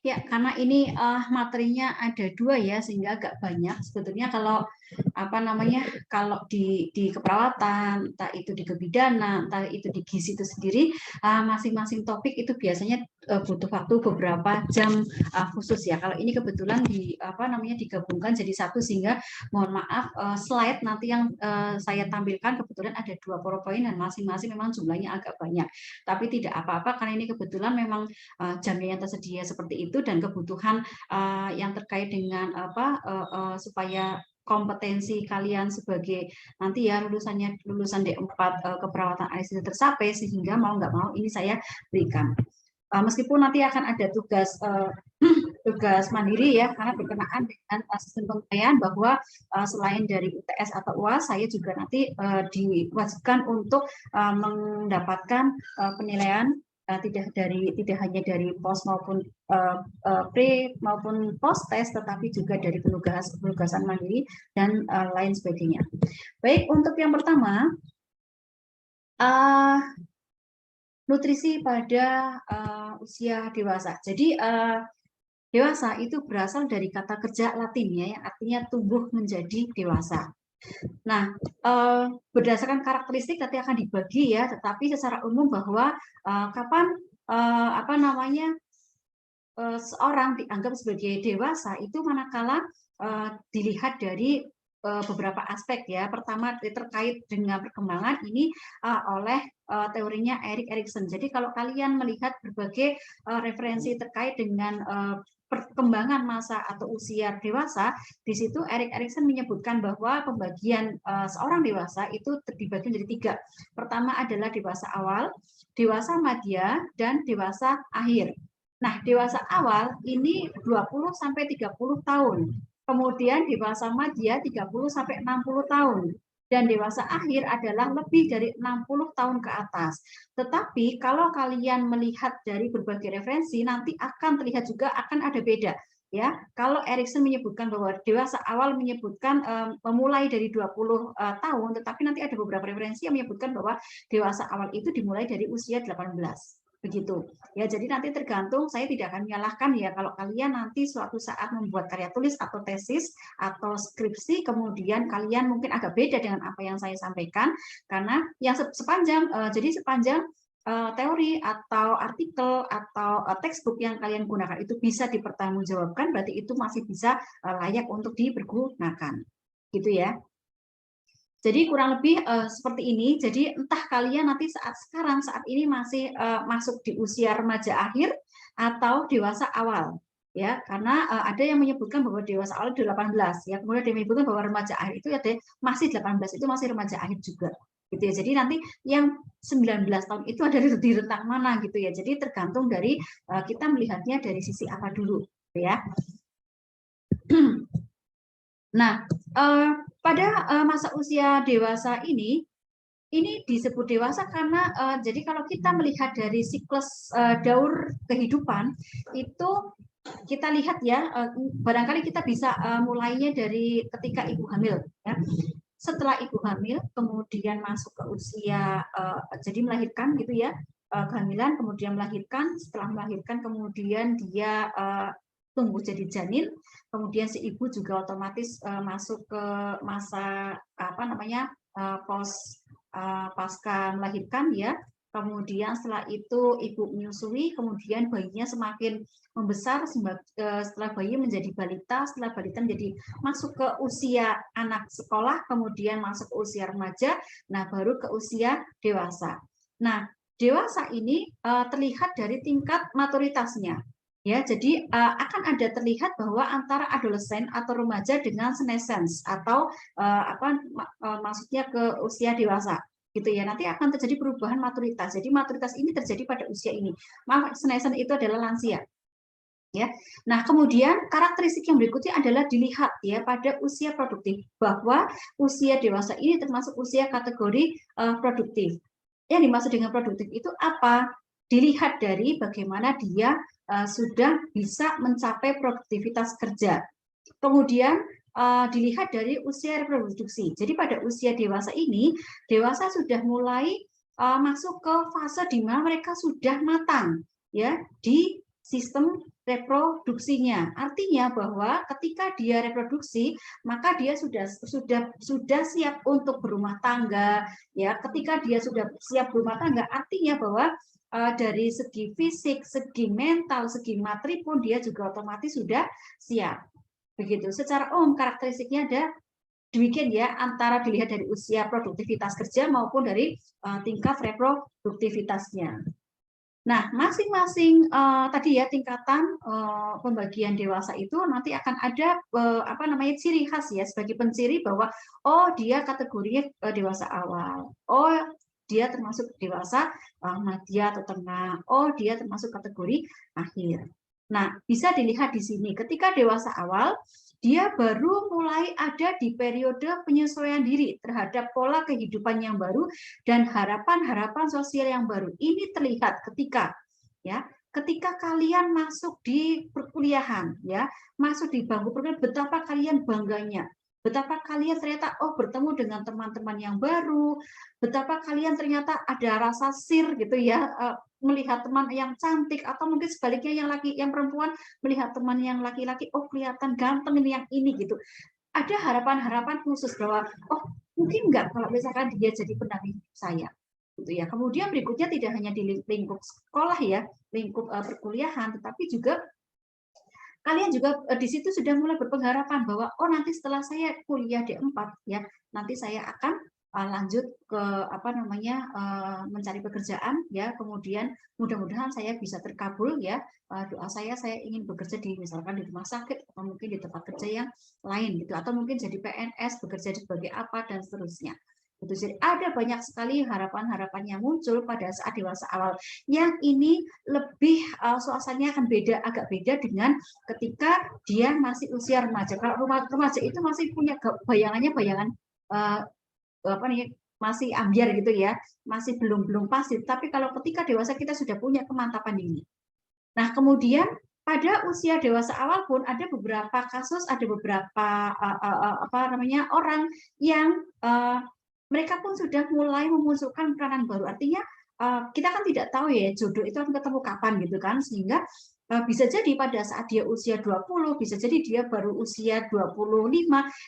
Ya, karena ini materinya ada dua ya, sehingga agak banyak. Sebetulnya kalau kalau di keperawatan, entah itu di kebidanan, entah itu di gizi itu sendiri, masing-masing topik itu biasanya butuh waktu beberapa jam khusus ya. Kalau ini kebetulan digabungkan jadi satu, sehingga mohon maaf slide nanti yang saya tampilkan kebetulan ada 2 PowerPoint dan masing-masing memang jumlahnya agak banyak. Tapi tidak apa-apa karena ini kebetulan memang jamnya yang tersedia seperti itu, dan kebutuhan yang terkait dengan supaya kompetensi kalian sebagai nanti ya lulusan D4 keperawatan ASN tercapai, sehingga mau nggak mau ini saya berikan. Meskipun nanti akan ada tugas mandiri ya, karena berkenaan dengan sistem penilaian, bahwa selain dari UTS atau UAS, saya juga nanti diwajibkan untuk mendapatkan penilaian tidak hanya dari pos maupun pre maupun post test, tetapi juga dari penugasan mandiri dan lain sebagainya. Baik, untuk yang pertama, nutrisi pada usia dewasa. Jadi dewasa itu berasal dari kata kerja Latin ya, yang artinya tumbuh menjadi dewasa. Nah, berdasarkan karakteristik nanti akan dibagi ya, tetapi secara umum bahwa kapan seorang dianggap sebagai dewasa itu manakala dilihat dari beberapa aspek ya. Pertama terkait dengan perkembangan ini oleh teorinya Erik Erikson. Jadi kalau kalian melihat berbagai referensi terkait dengan perkembangan masa atau usia dewasa, di situ Erik Erikson menyebutkan bahwa pembagian seorang dewasa itu dibagi menjadi 3. Pertama adalah dewasa awal, dewasa madya, dan dewasa akhir. Nah, dewasa awal ini 20 sampai 30 tahun. Kemudian dewasa madya 30 sampai 60 tahun. Dan dewasa akhir adalah lebih dari 60 tahun ke atas. Tetapi kalau kalian melihat dari berbagai referensi, nanti akan terlihat juga akan ada beda. Ya, kalau Erikson menyebutkan bahwa dewasa awal menyebutkan memulai dari 20 tahun, tetapi nanti ada beberapa referensi yang menyebutkan bahwa dewasa awal itu dimulai dari usia 18. Begitu ya, jadi nanti tergantung. Saya tidak akan menyalahkan ya kalau kalian nanti suatu saat membuat karya tulis atau tesis atau skripsi, kemudian kalian mungkin agak beda dengan apa yang saya sampaikan, karena yang sepanjang teori atau artikel atau textbook yang kalian gunakan itu bisa dipertanggungjawabkan, berarti itu masih bisa layak untuk dipergunakan, gitu ya. Jadi kurang lebih seperti ini. Jadi entah kalian nanti saat ini masih masuk di usia remaja akhir atau dewasa awal, ya. Karena ada yang menyebutkan bahwa dewasa awal 18, ya. Kemudian ada yang menyebutkan bahwa remaja akhir itu ada masih 18, itu masih remaja akhir juga, gitu ya. Jadi nanti yang 19 tahun itu ada di rentang mana, gitu ya. Jadi tergantung dari kita melihatnya dari sisi apa dulu, ya. Nah, pada masa usia dewasa ini disebut dewasa karena jadi kalau kita melihat dari siklus daur kehidupan itu, kita lihat ya, barangkali kita bisa mulainya dari ketika ibu hamil ya. Setelah ibu hamil kemudian masuk ke usia jadi melahirkan gitu ya, kehamilan, kemudian melahirkan, setelah melahirkan kemudian dia tumbuh jadi janin, kemudian si ibu juga otomatis masuk ke masa pasca melahirkan ya. Kemudian setelah itu ibu menyusui, kemudian bayinya semakin membesar, setelah bayi menjadi balita, setelah balita menjadi masuk ke usia anak sekolah, kemudian masuk ke usia remaja, nah baru ke usia dewasa. Nah, dewasa ini terlihat dari tingkat maturitasnya. Ya, jadi akan ada terlihat bahwa antara adolesen atau remaja dengan senescence atau maksudnya ke usia dewasa, gitu ya. Nanti akan terjadi perubahan maturitas. Jadi maturitas ini terjadi pada usia ini. Senescence itu adalah lansia. Ya. Nah, kemudian karakteristik yang berikutnya adalah dilihat ya pada usia produktif, bahwa usia dewasa ini termasuk usia kategori produktif. Yang dimaksud dengan produktif itu apa? Dilihat dari bagaimana dia sudah bisa mencapai produktivitas kerja. Kemudian dilihat dari usia reproduksi. Jadi pada usia dewasa ini, dewasa sudah mulai masuk ke fase di mana mereka sudah matang ya di sistem reproduksinya. Artinya bahwa ketika dia reproduksi, maka dia sudah siap untuk berumah tangga. Ya, ketika dia sudah siap berumah tangga, artinya bahwa dari segi fisik, segi mental, segi materi pun dia juga otomatis sudah siap. Begitu. Secara umum karakteristiknya ada demikian ya, antara dilihat dari usia produktivitas kerja maupun dari tingkat reproduktivitasnya. Nah, masing-masing tadi ya tingkatan pembagian dewasa itu nanti akan ada apa namanya ciri khas ya, sebagai penciri bahwa oh dia kategorinya dewasa awal, oh dia termasuk dewasa madya atau tengah, oh dia termasuk kategori akhir. Nah, bisa dilihat di sini ketika dewasa awal dia baru mulai ada di periode penyesuaian diri terhadap pola kehidupan yang baru dan harapan-harapan sosial yang baru. Ini terlihat ketika kalian masuk di perkuliahan, ya, masuk di bangku perkuliahan, betapa kalian bangganya, betapa kalian ternyata bertemu dengan teman-teman yang baru, betapa kalian ternyata ada rasa sir gitu ya, melihat teman yang cantik, atau mungkin sebaliknya yang perempuan melihat teman yang laki-laki, kelihatan ganteng ini gitu. Ada harapan-harapan khusus bahwa mungkin enggak kalau misalkan dia jadi pendamping saya gitu ya. Kemudian berikutnya tidak hanya di lingkup sekolah ya, lingkup perkuliahan, tetapi juga kalian juga di situ sudah mulai berpengharapan bahwa nanti setelah saya kuliah D4 ya, nanti saya akan lanjut ke apa namanya mencari pekerjaan ya, kemudian mudah-mudahan saya bisa terkabul ya, doa saya ingin bekerja di misalkan di rumah sakit atau mungkin di tempat kerja yang lain gitu, atau mungkin jadi PNS, bekerja sebagai apa dan seterusnya. Jadi ada banyak sekali harapan-harapan yang muncul pada saat dewasa awal, yang ini lebih suasananya akan agak beda dengan ketika dia masih usia remaja. Kalau remaja itu masih punya bayangan apa nih, masih ambiar gitu ya, masih belum pasti. Tapi kalau ketika dewasa kita sudah punya kemantapan ini. Nah, kemudian pada usia dewasa awal pun ada beberapa kasus, ada beberapa apa namanya orang yang mereka pun sudah mulai memunculkan peranan baru. Artinya kita kan tidak tahu ya jodoh itu akan ketemu kapan gitu kan, sehingga bisa jadi pada saat dia usia 20, bisa jadi dia baru usia 25,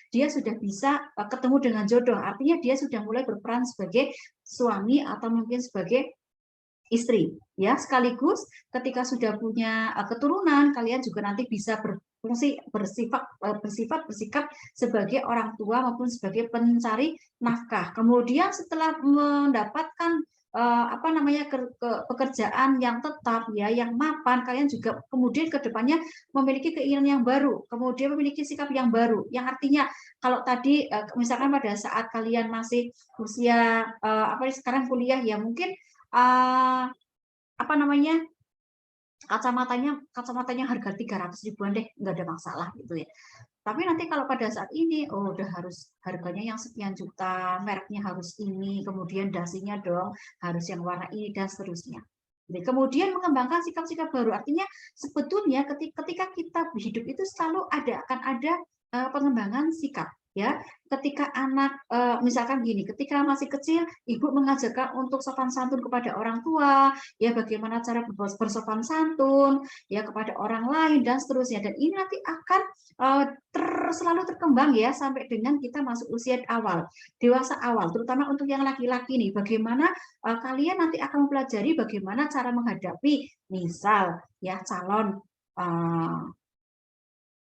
dia sudah bisa ketemu dengan jodoh. Artinya dia sudah mulai berperan sebagai suami atau mungkin sebagai istri ya, sekaligus ketika sudah punya keturunan, kalian juga nanti bisa berfungsi bersikap sebagai orang tua maupun sebagai pencari nafkah. Kemudian setelah mendapatkan apa namanya pekerjaan yang tetap ya, yang mapan, kalian juga kemudian ke depannya memiliki keinginan yang baru, kemudian memiliki sikap yang baru, yang artinya kalau tadi misalkan pada saat kalian masih usia apa sekarang kuliah ya, mungkin apa namanya kacamatanya harga 300 ribuan deh, nggak ada masalah gitu ya. Tapi nanti kalau pada saat ini udah harus harganya yang sekian juta, mereknya harus ini, kemudian dasinya dong harus yang warna ini dan seterusnya. Jadi kemudian mengembangkan sikap-sikap baru, artinya sebetulnya ketika kita hidup itu selalu akan ada pengembangan sikap ya. Ketika anak misalkan gini, ketika masih kecil ibu mengajarkan untuk sopan santun kepada orang tua ya, bagaimana cara bersopan santun ya kepada orang lain dan seterusnya, dan ini nanti akan selalu terkembang ya sampai dengan kita masuk usia awal dewasa awal, terutama untuk yang laki-laki nih, bagaimana kalian nanti akan mempelajari bagaimana cara menghadapi misal ya calon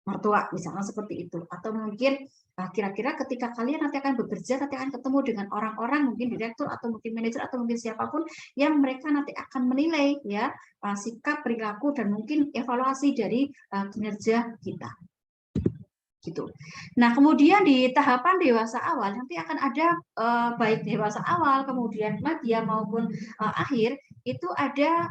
mertua misalnya seperti itu, atau mungkin kira-kira ketika kalian nanti akan bekerja, nanti akan ketemu dengan orang-orang mungkin direktur atau mungkin manajer atau mungkin siapapun yang mereka nanti akan menilai ya sikap, perilaku dan mungkin evaluasi dari kinerja kita gitu. Nah, kemudian di tahapan dewasa awal nanti akan ada baik dewasa awal, kemudian madya maupun akhir, itu ada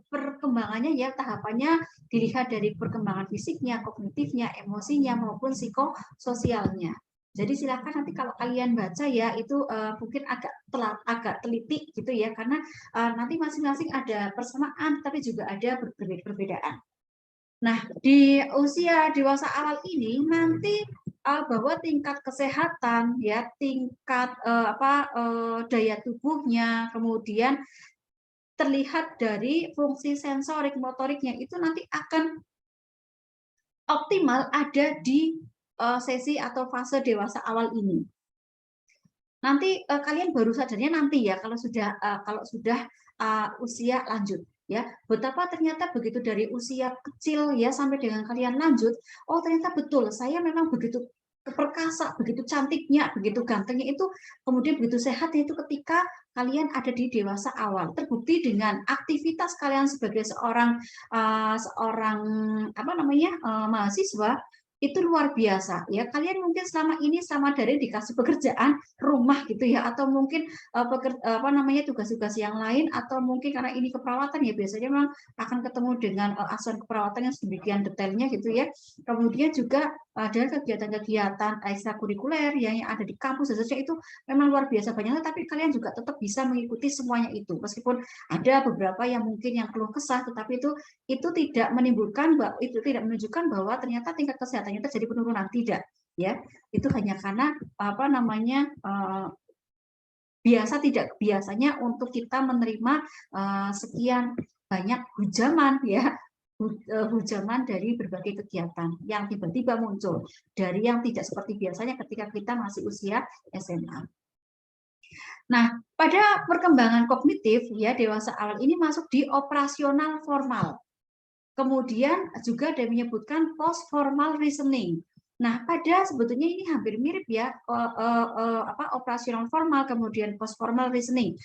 perkembangannya ya, tahapannya dilihat dari perkembangan fisiknya, kognitifnya, emosinya maupun psikososialnya. Jadi silakan nanti kalau kalian baca ya itu mungkin agak teliti gitu ya, karena nanti masing-masing ada persamaan tapi juga ada perbedaan. Nah, di usia dewasa awal ini nanti bahwa tingkat kesehatan ya, tingkat daya tubuhnya, kemudian terlihat dari fungsi sensorik motoriknya itu nanti akan optimal ada di sesi atau fase dewasa awal ini. Nanti kalian baru sadarnya nanti ya kalau sudah usia lanjut ya. Betapa ternyata begitu dari usia kecil ya sampai dengan kalian lanjut, oh ternyata betul saya memang begitu perkasa, begitu cantiknya, begitu gantengnya itu, kemudian begitu sehatnya itu ketika kalian ada di dewasa awal. Terbukti dengan aktivitas kalian sebagai seorang mahasiswa itu luar biasa ya. Kalian mungkin selama ini sama dari dikasih pekerjaan rumah gitu ya, atau mungkin tugas-tugas yang lain, atau mungkin karena ini keperawatan ya biasanya memang akan ketemu dengan asuhan keperawatan yang sedemikian detailnya gitu ya. Kemudian juga ada kegiatan-kegiatan ekstrakurikuler yang ada di kampus saja itu memang luar biasa banyaknya, tapi kalian juga tetap bisa mengikuti semuanya itu meskipun ada beberapa yang mungkin yang keluh kesah, tetapi itu tidak menunjukkan bahwa ternyata tingkat kesehatannya terjadi penurunan, tidak ya. Itu hanya karena biasanya untuk kita menerima sekian banyak hujaman ya, hujaman dari berbagai kegiatan yang tiba-tiba muncul dari yang tidak seperti biasanya ketika kita masih usia SMA. Nah, pada perkembangan kognitif ya dewasa awal ini masuk di operasional formal. Kemudian juga ada menyebutkan post formal reasoning. Nah, sebetulnya ini hampir mirip ya, operasional formal kemudian post formal reasoning.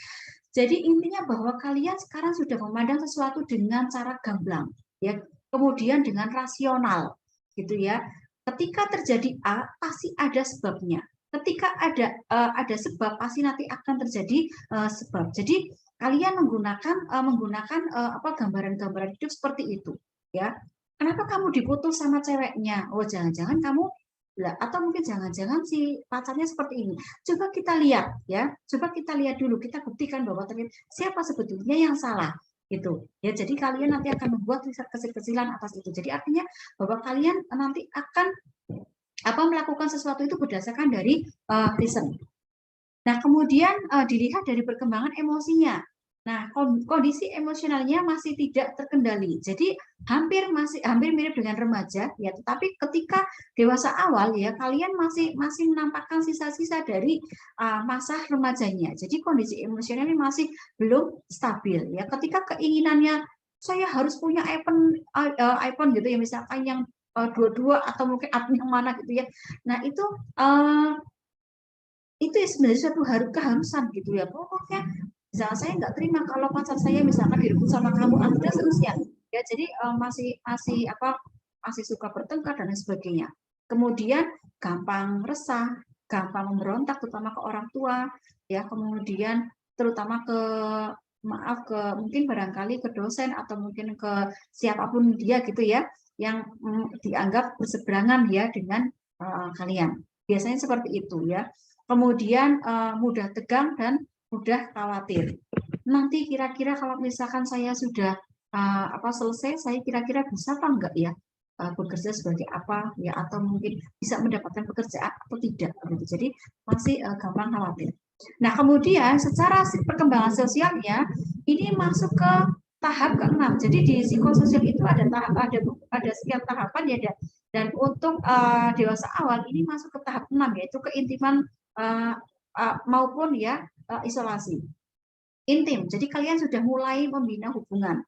Jadi intinya bahwa kalian sekarang sudah memandang sesuatu dengan cara gamblang, ya, kemudian dengan rasional, gitu ya. Ketika terjadi A, pasti ada sebabnya. Ketika ada sebab, pasti nanti akan terjadi sebab. Jadi kalian menggunakan gambaran-gambaran hidup seperti itu, ya. Kenapa kamu diputus sama ceweknya? Oh, jangan-jangan kamu atau mungkin jangan-jangan si pacarnya seperti ini. Coba kita lihat ya, coba kita lihat dulu, kita buktikan bahwa ternyata siapa sebetulnya yang salah gitu ya. Jadi kalian nanti akan membuat riset kecil-kecilan atas itu. Jadi artinya bahwa kalian nanti akan melakukan sesuatu itu berdasarkan dari reason. Nah, kemudian dilihat dari perkembangan emosinya. Nah, kondisi emosionalnya masih tidak terkendali. Jadi hampir mirip dengan remaja ya, tetapi ketika dewasa awal ya kalian masih menampakkan sisa-sisa dari masa remajanya. Jadi kondisi emosionalnya masih belum stabil ya. Ketika keinginannya saya harus punya iPhone gitu ya, misalkan yang dua-dua atau mungkin yang mana gitu ya. Nah, itu ya sebenarnya suatu keharusan gitu ya. Pokoknya misalnya saya nggak terima kalau pacar saya misalkan direbut sama kamu, dan seterusnya ya. Jadi masih suka bertengkar dan lain sebagainya. Kemudian gampang resah, gampang memberontak terutama ke orang tua ya. Kemudian terutama mungkin barangkali ke dosen atau mungkin ke siapapun dia gitu ya, yang dianggap berseberangan ya dengan kalian. Biasanya seperti itu ya. Kemudian mudah tegang dan mudah khawatir. Nanti kira-kira kalau misalkan saya sudah selesai, saya kira-kira bisa apa enggak ya bekerja sebagai apa ya, atau mungkin bisa mendapatkan pekerjaan atau tidak gitu. Jadi masih gampang khawatir. Nah, kemudian secara perkembangan sosialnya ini masuk ke tahap ke-6. Jadi di psikososial itu ada sekian tahapan ya, dan untuk dewasa awal ini masuk ke tahap 6, yaitu keintiman maupun ya isolasi intim. Jadi kalian sudah mulai membina hubungan,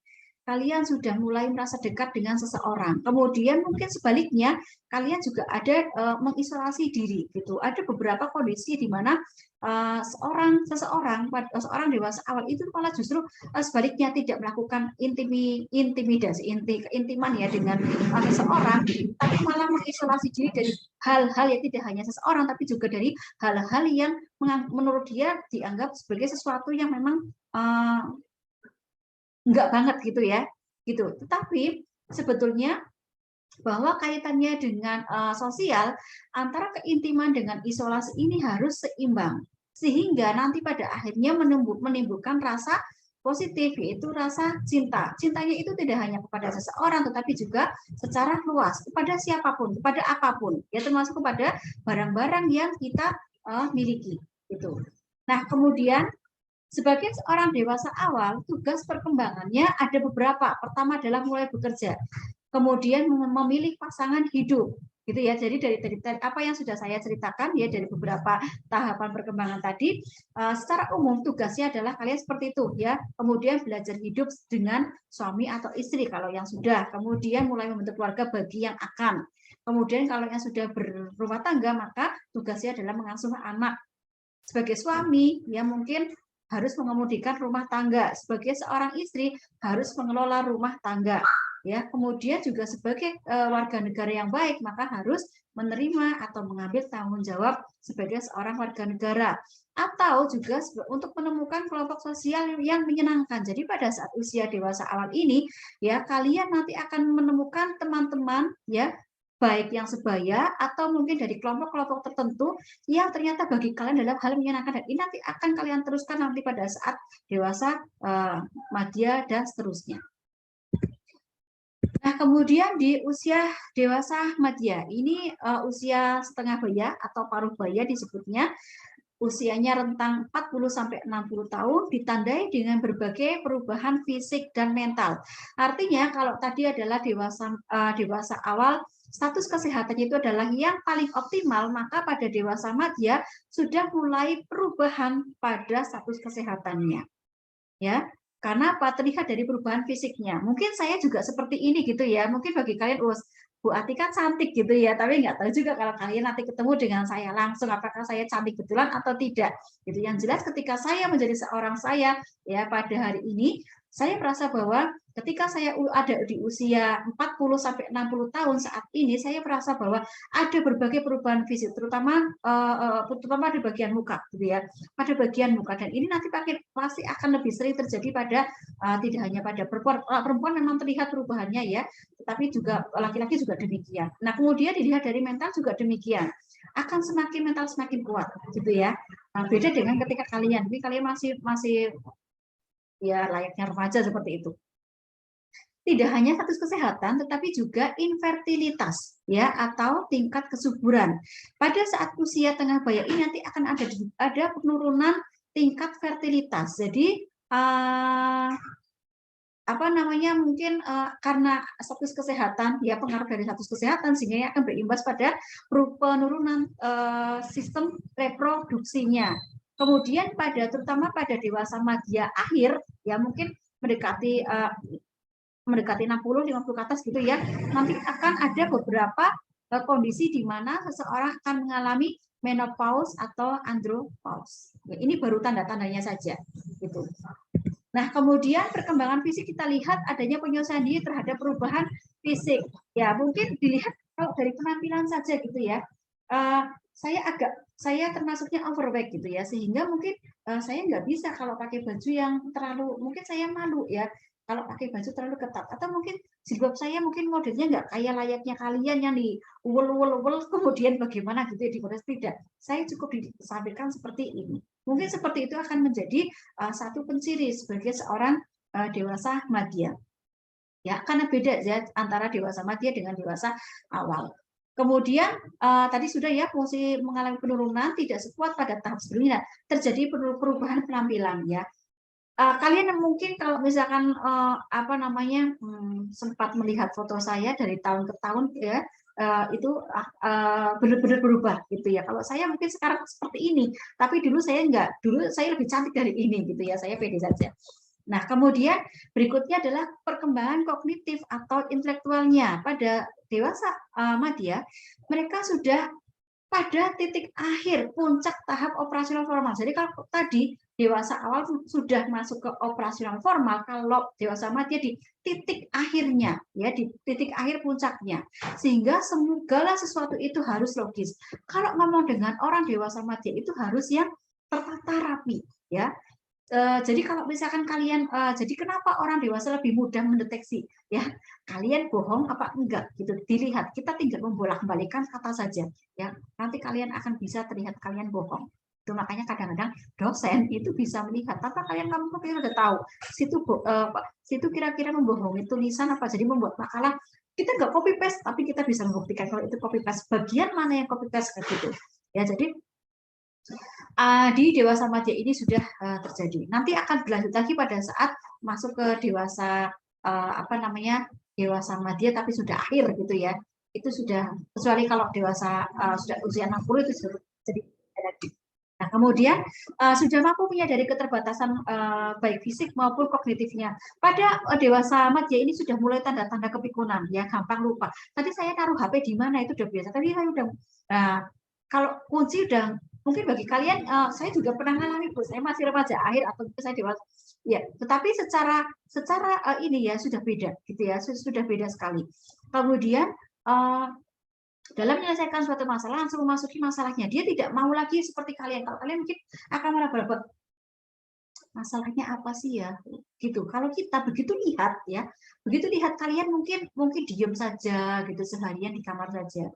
kalian sudah mulai merasa dekat dengan seseorang. Kemudian mungkin sebaliknya kalian juga ada mengisolasi diri gitu. Ada beberapa kondisi di mana seseorang dewasa awal itu malah justru sebaliknya tidak melakukan keintiman ya dengan seseorang, tapi malah mengisolasi diri dari hal-hal yang tidak hanya seseorang, tapi juga dari hal-hal yang menurut dia dianggap sebagai sesuatu yang memang enggak banget gitu ya, gitu. Tetapi sebetulnya bahwa kaitannya dengan sosial, antara keintiman dengan isolasi ini harus seimbang, sehingga nanti pada akhirnya menimbulkan rasa positif, yaitu rasa cinta. Cintanya itu tidak hanya kepada seseorang, tetapi juga secara luas kepada siapapun, kepada apapun, ya, termasuk kepada barang-barang yang kita miliki. Gitu. Nah, kemudian Sebagai seorang dewasa awal, tugas perkembangannya ada beberapa. Pertama adalah mulai bekerja, kemudian memilih pasangan hidup, gitu ya. Jadi dari apa yang sudah saya ceritakan ya, dari beberapa tahapan perkembangan tadi, secara umum tugasnya adalah kalian seperti itu ya. Kemudian belajar hidup dengan suami atau istri kalau yang sudah, kemudian mulai membentuk keluarga bagi yang akan. Kemudian kalau yang sudah berumah tangga, maka tugasnya adalah mengasuh anak. Sebagai suami, ya mungkin harus mengemudikan rumah tangga. Sebagai seorang istri, harus mengelola rumah tangga. Ya, kemudian juga sebagai warga negara yang baik, maka harus menerima atau mengambil tanggung jawab sebagai seorang warga negara. Atau juga untuk menemukan kelompok sosial yang menyenangkan. Jadi pada saat usia dewasa awal ini, ya kalian nanti akan menemukan teman-teman ya baik yang sebaya atau mungkin dari kelompok-kelompok tertentu yang ternyata bagi kalian dalam hal menyenangkan, dan ini nanti akan kalian teruskan nanti pada saat dewasa, madya, dan seterusnya. Nah, kemudian di usia dewasa madya, ini usia setengah baya atau paruh baya disebutnya, usianya rentang 40-60 tahun, ditandai dengan berbagai perubahan fisik dan mental. Artinya kalau tadi adalah dewasa awal, status kesehatannya itu adalah yang paling optimal, maka pada dewasa madya sudah mulai perubahan pada status kesehatannya. Ya, karena apa? Terlihat dari perubahan fisiknya. Mungkin saya juga seperti ini gitu ya. Mungkin bagi kalian, Bu Ati kan cantik gitu ya, tapi nggak tahu juga kalau kalian nanti ketemu dengan saya langsung apakah saya cantik betulan atau tidak. Gitu. Yang jelas ketika saya menjadi seorang saya ya pada hari ini, saya merasa bahwa ketika saya ada di usia 40-60 tahun saat ini, saya merasa bahwa ada berbagai perubahan fisik, terutama di bagian muka, gitu ya, pada bagian muka. Dan ini nanti pasti akan lebih sering terjadi pada tidak hanya pada perempuan. Perempuan memang terlihat perubahannya ya, tetapi juga laki-laki juga demikian. Nah, kemudian dilihat dari mental juga demikian, akan semakin mental semakin kuat, gitu ya. Nah, beda dengan ketika kalian, tapi kalian masih ya layaknya remaja seperti itu. Tidak hanya status kesehatan, tetapi juga infertilitas ya atau tingkat kesuburan. Pada saat usia tengah baya ini nanti akan ada penurunan tingkat fertilitas. Jadi apa namanya, mungkin karena status kesehatan ya, pengaruh dari status kesehatan sehingga akan berimbas pada penurunan sistem reproduksinya. Kemudian terutama pada dewasa madya akhir ya, mungkin mendekati 60-50 ke atas gitu ya, nanti akan ada beberapa kondisi di mana seseorang akan mengalami menopause atau andropause. Ya, ini baru tanda-tandanya saja gitu. Nah, kemudian perkembangan fisik kita lihat adanya penyelesaian diri terhadap perubahan fisik. Ya, mungkin dilihat kalau dari penampilan saja gitu ya. Saya termasuknya overweight gitu ya, sehingga mungkin saya nggak bisa kalau pakai baju yang terlalu, mungkin saya malu ya kalau pakai baju terlalu ketat, atau mungkin jilbab saya mungkin modelnya nggak kayak layaknya kalian yang di uwel kemudian bagaimana gitu ya, di tidak. Saya cukup disampaikan seperti ini. Mungkin seperti itu akan menjadi satu penciri sebagai seorang dewasa madya. Ya, karena beda ya antara dewasa madya dengan dewasa awal. Kemudian tadi sudah ya, fungsi mengalami penurunan tidak sekuat pada tahap sebelumnya, terjadi perubahan penampilan ya. Kalian mungkin kalau misalkan sempat melihat foto saya dari tahun ke tahun ya, itu benar-benar berubah gitu ya. Kalau saya mungkin sekarang seperti ini, tapi dulu saya enggak, dulu saya lebih cantik dari ini gitu ya, saya pede saja. Nah, kemudian berikutnya adalah perkembangan kognitif atau intelektualnya. Pada dewasa madya, mereka sudah pada titik akhir puncak tahap operasional formal. Jadi kalau tadi dewasa awal sudah masuk ke operasional formal, kalau dewasa madya di titik akhirnya, ya di titik akhir puncaknya, sehingga segala sesuatu itu harus logis. Kalau ngomong dengan orang dewasa madya itu harus yang tertata rapi, ya. Jadi kalau misalkan kalian, jadi kenapa orang dewasa lebih mudah mendeteksi, ya kalian bohong apa enggak gitu, dilihat. Kita tinggal membolak-balikan kata saja, ya nanti kalian akan bisa terlihat kalian bohong. Itu makanya kadang-kadang dosen itu bisa melihat tanpa kalian udah tahu situ kira-kira membohongi tulisan apa, jadi membuat makalah. Kita nggak copy paste, tapi kita bisa membuktikan kalau itu copy paste, bagian mana yang copy paste gitu. Ya, jadi di dewasa madya ini sudah terjadi. Nanti akan berlanjut lagi pada saat masuk ke dewasa apa namanya dewasa madya tapi sudah akhir gitu ya. Itu sudah, kecuali kalau dewasa sudah usia 60 itu sudah jadi. Nah, kemudian sudah mampu menyadari keterbatasan baik fisik maupun kognitifnya. Pada dewasa madya ini sudah mulai tanda-tanda kepikunan, ya gampang lupa. Tadi saya taruh HP di mana itu udah biasa. Tadi saya udah kalau kunci udah mungkin bagi kalian saya juga pernah mengalami, Bu. Saya masih remaja akhir atau saya dewasa. Ya, tetapi secara ini ya sudah beda gitu ya, sudah beda sekali. Kemudian dalam menyelesaikan suatu masalah langsung memasuki masalahnya. Dia tidak mau lagi seperti kalian. Kalau kalian mungkin akan meraba-raba, masalahnya apa sih ya? Gitu. Kalau kita begitu lihat ya, begitu lihat kalian mungkin diem saja gitu seharian di kamar saja.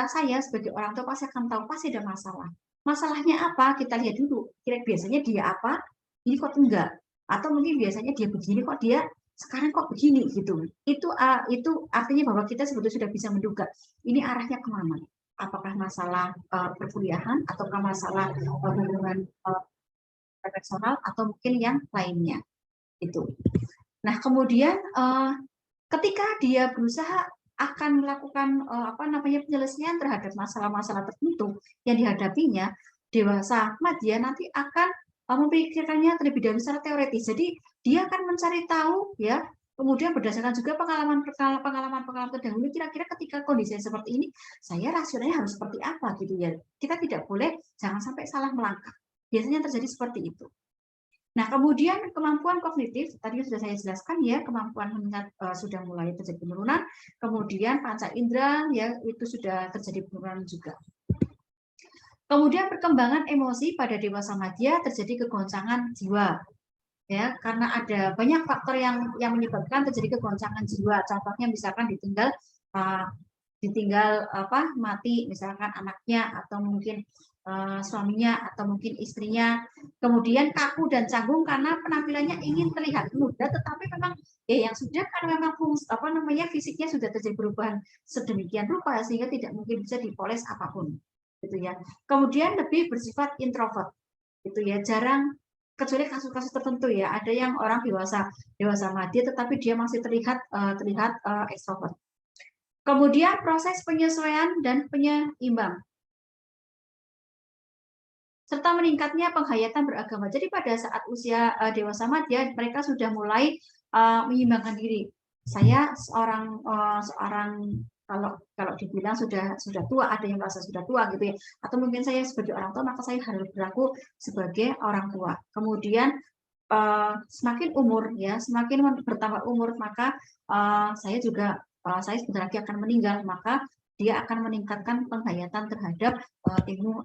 Saya sebagai orang tua pasti akan tahu pasti ada masalah. Masalahnya apa? Kita lihat dulu. Kira biasanya dia apa? Ini kok enggak? Atau mungkin biasanya dia begini kok dia sekarang kok begini gitu. Itu artinya bahwa kita sebetulnya sudah bisa menduga ini arahnya kemana. Apakah masalah perkuliahan ataukah masalah hubungan personal atau mungkin yang lainnya itu. Nah, kemudian ketika dia berusaha akan melakukan apa namanya penyelesaian terhadap masalah-masalah tertentu yang dihadapinya, dewasa madya nanti akan memikirkannya terlebih dahulu secara teoretis. Jadi dia akan mencari tahu ya, kemudian berdasarkan juga pengalaman terdahulu, kira-kira ketika kondisi seperti ini saya rasionalnya harus seperti apa gitu ya. Kita tidak boleh jangan sampai salah melangkah. Biasanya terjadi seperti itu. Nah, kemudian kemampuan kognitif, tadi sudah saya jelaskan ya, kemampuan mengingat sudah mulai terjadi penurunan, kemudian panca indera ya itu sudah terjadi penurunan juga. Kemudian perkembangan emosi pada dewasa madya terjadi kegoncangan jiwa. Ya, karena ada banyak faktor yang menyebabkan terjadi kegoncangan jiwa. Contohnya misalkan ditinggal mati misalkan anaknya atau mungkin suaminya atau mungkin istrinya, kemudian kaku dan canggung karena penampilannya ingin terlihat muda tetapi memang yang sudah karena memang fisiknya sudah terjadi perubahan sedemikian rupa sehingga tidak mungkin bisa dipoles apapun gitu ya. Kemudian lebih bersifat introvert gitu ya, jarang, kecuali kasus-kasus tertentu ya, ada yang orang dewasa madya tetapi dia masih terlihat ekstrovert. Kemudian proses penyesuaian dan penyeimbang serta meningkatnya penghayatan beragama. Jadi pada saat usia dewasa madya mereka sudah mulai menyeimbangkan diri. Saya seorang kalau dibilang sudah tua, ada yang merasa sudah tua gitu ya, atau mungkin saya sebagai orang tua maka saya harus berlaku sebagai orang tua. Kemudian semakin umur ya, semakin bertambah umur maka saya saya sebentar lagi akan meninggal, maka dia akan meningkatkan penghayatan terhadap ilmu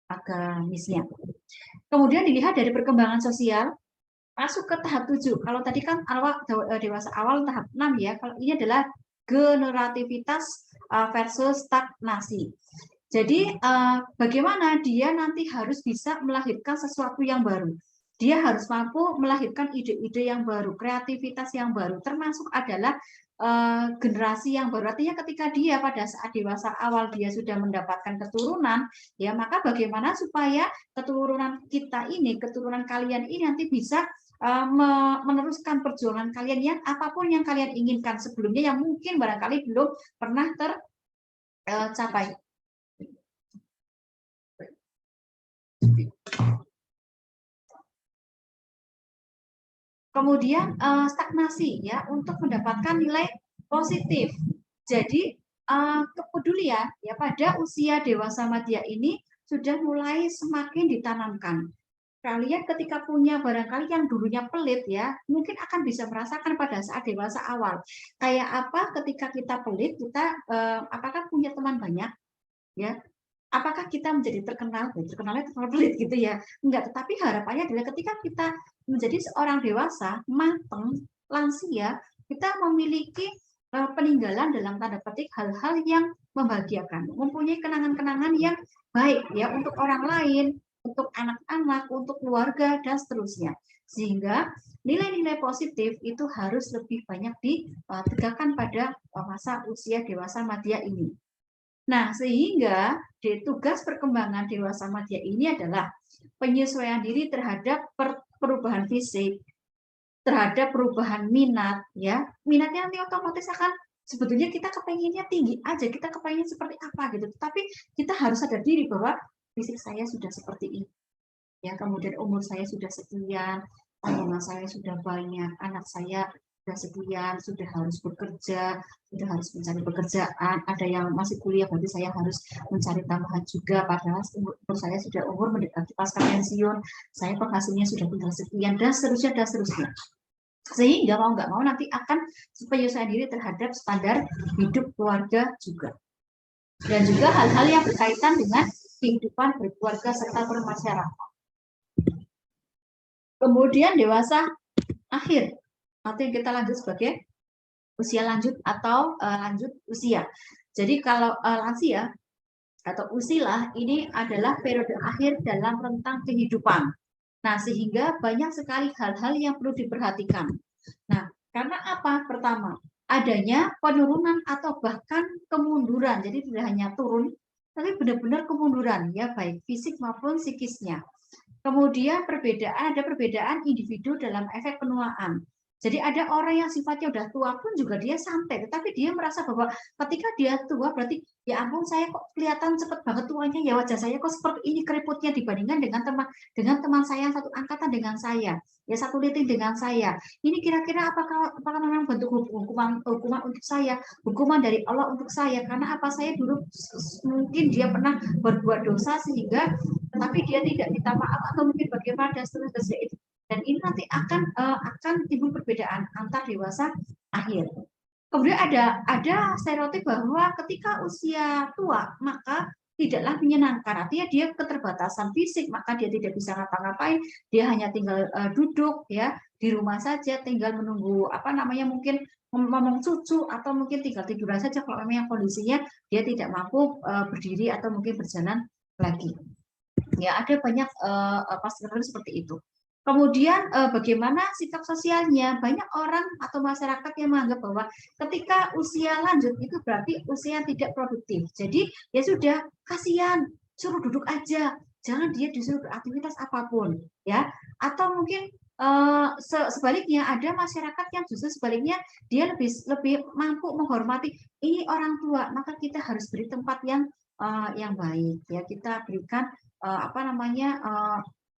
agamisnya. Kemudian dilihat dari perkembangan sosial, masuk ke tahap 7. Kalau tadi kan dewasa awal tahap 6 ya, kalau ini adalah generativitas versus stagnasi. Jadi bagaimana dia nanti harus bisa melahirkan sesuatu yang baru. Dia harus mampu melahirkan ide-ide yang baru, kreativitas yang baru, termasuk adalah generasi yang baru. Artinya ketika dia pada saat dewasa awal dia sudah mendapatkan keturunan, ya maka bagaimana supaya keturunan kita ini, keturunan kalian ini nanti bisa meneruskan perjuangan kalian yang apapun yang kalian inginkan sebelumnya yang mungkin barangkali belum pernah tercapai. Kemudian stagnasi ya untuk mendapatkan nilai positif. Jadi kepedulian ya pada usia dewasa madya ini sudah mulai semakin ditanamkan. Kalian ketika punya barangkali yang dulunya pelit ya, mungkin akan bisa merasakan pada saat dewasa awal. Kayak apa ketika kita pelit, kita apakah punya teman banyak ya? Apakah kita menjadi terkenalnya terkenal pelit gitu ya? Enggak, tetapi harapannya adalah ketika kita menjadi seorang dewasa, matang, lansia, kita memiliki peninggalan dalam tanda petik hal-hal yang membahagiakan, mempunyai kenangan-kenangan yang baik ya untuk orang lain, untuk anak-anak, untuk keluarga dan seterusnya. Sehingga nilai-nilai positif itu harus lebih banyak ditegakkan pada masa usia dewasa madya ini. Nah, sehingga tugas perkembangan dewasa madya ini adalah penyesuaian diri terhadap perubahan fisik, terhadap perubahan minat, ya. Minatnya nanti otomatis akan sebetulnya kita kepengennya tinggi aja, kita kepengen seperti apa gitu. Tapi kita harus sadar diri bahwa fisik saya sudah seperti ini, ya. Kemudian umur saya sudah sekian, tanggungan saya sudah banyak, anak saya sudah sekian, sudah harus bekerja, sudah harus mencari pekerjaan, ada yang masih kuliah, berarti saya harus mencari tambahan juga, padahal umur saya sudah umur mendekati pasca pensiun, saya penghasilannya sudah tinggal sekian, dan seterusnya, dan seterusnya. Sehingga mau nggak mau nanti akan penyesuaian diri terhadap standar hidup keluarga juga. Dan juga hal-hal yang berkaitan dengan kehidupan berkeluarga serta bermasyarakat. Kemudian dewasa akhir, atau yang kita lanjut sebagai usia lanjut atau lanjut usia. Jadi kalau lansia atau usilah ini adalah periode akhir dalam rentang kehidupan. Nah, sehingga banyak sekali hal-hal yang perlu diperhatikan. Nah, karena apa? Pertama, adanya penurunan atau bahkan kemunduran. Jadi tidak hanya turun, tapi benar-benar kemunduran, ya, baik fisik maupun psikisnya. Kemudian ada perbedaan individu dalam efek penuaan. Jadi ada orang yang sifatnya udah tua pun juga dia santai, tetapi dia merasa bahwa ketika dia tua berarti ya ampun saya kok kelihatan cepet banget tuanya, ya wajah saya kok seperti ini keriputnya dibandingkan dengan teman saya yang satu angkatan dengan saya, ya satu liting dengan saya. Ini kira-kira apakah memang bentuk hukuman untuk saya, hukuman dari Allah untuk saya, karena apa, saya dulu mungkin dia pernah berbuat dosa sehingga tetapi dia tidak minta maaf atau mungkin bagaimana dan seterusnya itu. Dan ini nanti akan timbul perbedaan antar dewasa akhir. Kemudian ada stereotip bahwa ketika usia tua maka tidaklah menyenangkan, artinya dia keterbatasan fisik, maka dia tidak bisa ngapa-ngapain, dia hanya tinggal duduk ya di rumah saja, tinggal menunggu mungkin ngomong cucu atau mungkin tinggal tiduran saja kalau memang kondisinya dia tidak mampu berdiri atau mungkin berjalan lagi. Ya, ada banyak pasien seperti itu. Kemudian bagaimana sikap sosialnya? Banyak orang atau masyarakat yang menganggap bahwa ketika usia lanjut itu berarti usia tidak produktif. Jadi ya sudah, kasihan, suruh duduk aja, jangan dia disuruh beraktivitas apapun, ya. Atau mungkin sebaliknya ada masyarakat yang justru sebaliknya dia lebih mampu menghormati ini orang tua, maka kita harus beri tempat yang baik, ya. Kita berikan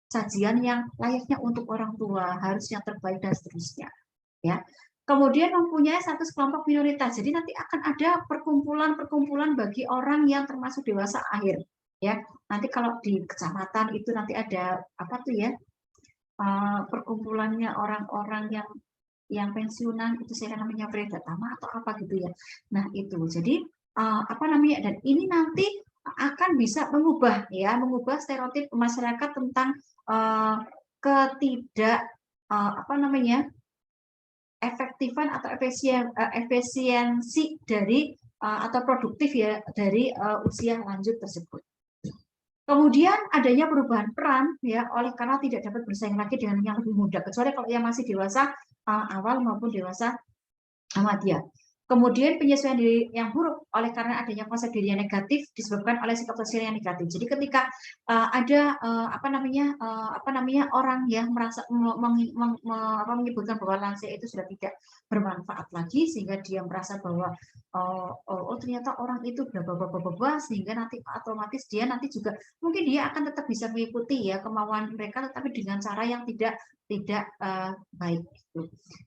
sajian yang layaknya untuk orang tua, harus yang terbaik dan seterusnya, ya. Kemudian mempunyai status kelompok minoritas, jadi nanti akan ada perkumpulan bagi orang yang termasuk dewasa akhir, ya. Nanti kalau di kecamatan itu nanti ada perkumpulannya orang-orang yang pensiunan, itu saya namanya Predatama atau apa gitu ya. Nah itu, jadi dan ini nanti akan bisa mengubah stereotip masyarakat tentang ketidak efektifan atau efisiensi dari atau produktif ya dari usia lanjut tersebut. Kemudian adanya perubahan peran ya oleh karena tidak dapat bersaing lagi dengan yang lebih muda, kecuali kalau yang masih dewasa awal maupun dewasa madya. Kemudian penyesuaian diri yang buruk oleh karena adanya konsep diri yang negatif disebabkan oleh sikap sosial yang negatif. Jadi ketika ada orang yang merasa menyebutkan bahwa lansia itu sudah tidak bermanfaat lagi, sehingga dia merasa bahwa ternyata orang itu bla sehingga nanti otomatis dia nanti juga mungkin dia akan tetap bisa mengikuti ya kemauan mereka, tetapi dengan cara yang tidak baik.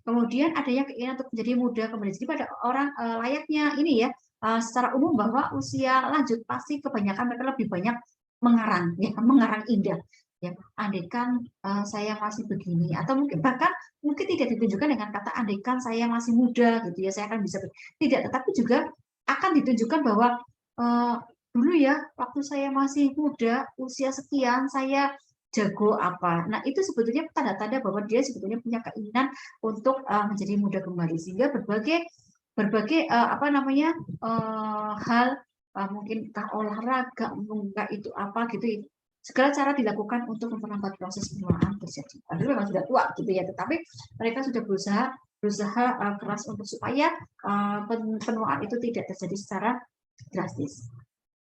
Kemudian adanya keinginan untuk menjadi muda kembali. Jadi pada orang layaknya ini ya secara umum bahwa usia lanjut pasti kebanyakan mereka lebih banyak mengarang ya, mengarang indah ya. Andaikan saya masih begini, atau mungkin bahkan mungkin tidak ditunjukkan dengan kata andaikan saya masih muda gitu ya, saya akan bisa tidak, tetapi juga akan ditunjukkan bahwa dulu ya waktu saya masih muda usia sekian saya jago apa. Nah, itu sebetulnya tanda-tanda bahwa dia sebetulnya punya keinginan untuk menjadi muda kembali, sehingga berbagai hal mungkin entah olahraga, entah itu apa gitu, segala cara dilakukan untuk memperlambat proses penuaan terjadi. Padahal memang sudah tua gitu ya, tetapi mereka sudah berusaha keras untuk supaya penuaan itu tidak terjadi secara drastis.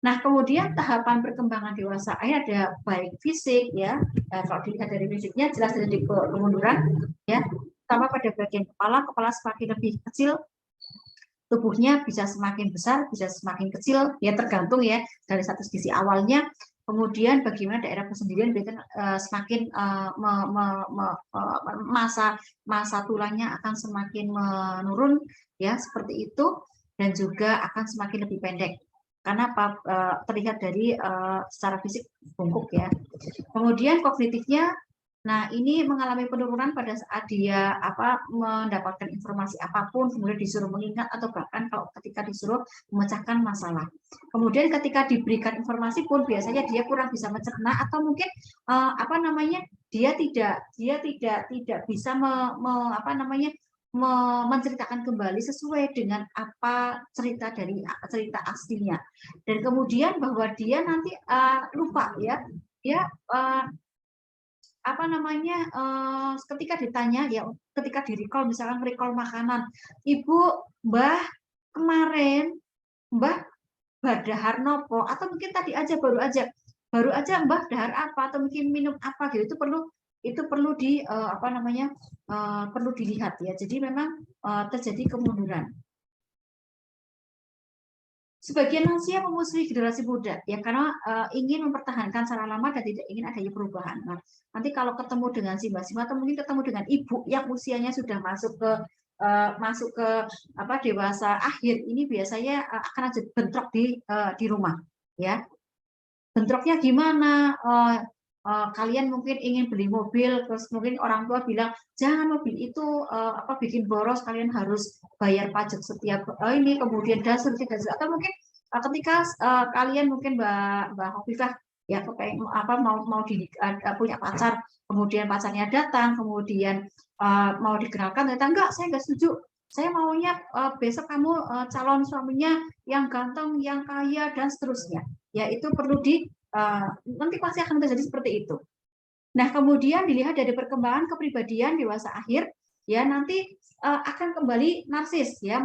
Nah, kemudian tahapan perkembangan dewasa ini ada baik fisik ya. Nah, kalau dilihat dari fisiknya jelas terjadi kemunduran ya. Sama pada bagian kepala, kepala semakin lebih kecil, tubuhnya bisa semakin besar, bisa semakin kecil, ya tergantung ya dari satu sisi awalnya. Kemudian bagaimana daerah persendirian semakin masa tulangnya akan semakin menurun ya seperti itu, dan juga akan semakin lebih pendek karena terlihat dari secara fisik bungkuk ya. Kemudian kognitifnya, nah ini mengalami penurunan pada saat dia mendapatkan informasi apapun, kemudian disuruh mengingat atau bahkan kalau ketika disuruh memecahkan masalah. Kemudian ketika diberikan informasi pun biasanya dia kurang bisa mencerna atau mungkin dia tidak bisa menceritakan kembali sesuai dengan apa cerita aslinya. Dan kemudian bahwa dia nanti lupa ya, dia ketika ditanya ya, ketika di-recall misalkan recall makanan, Ibu, Mbah kemarin Mbah dahar nopo, atau mungkin tadi aja baru aja Mbah dahar apa, atau mungkin minum apa gitu, itu perlu perlu dilihat ya. Jadi memang terjadi kemunduran. Sebagian lansia memusuhi generasi muda ya karena ingin mempertahankan secara lama dan tidak ingin adanya perubahan. Nah, nanti kalau ketemu dengan si mbak atau mungkin ketemu dengan ibu yang usianya sudah masuk ke dewasa akhir, ini biasanya akan ada bentrok di rumah ya. Bentroknya gimana? Kalian mungkin ingin beli mobil, terus mungkin orang tua bilang jangan, mobil itu bikin boros, kalian harus bayar pajak setiap ini, kemudian dasar atau mungkin ketika kalian mungkin Mbak Hofifah ya punya pacar, kemudian pacarnya datang, kemudian mau dikenalkan, ternyata enggak, saya enggak setuju, saya maunya besok kamu calon suaminya yang ganteng, yang kaya, dan seterusnya ya. Itu perlu nanti pasti akan terjadi seperti itu. Nah, kemudian dilihat dari perkembangan kepribadian dewasa akhir ya, nanti akan kembali narsis ya,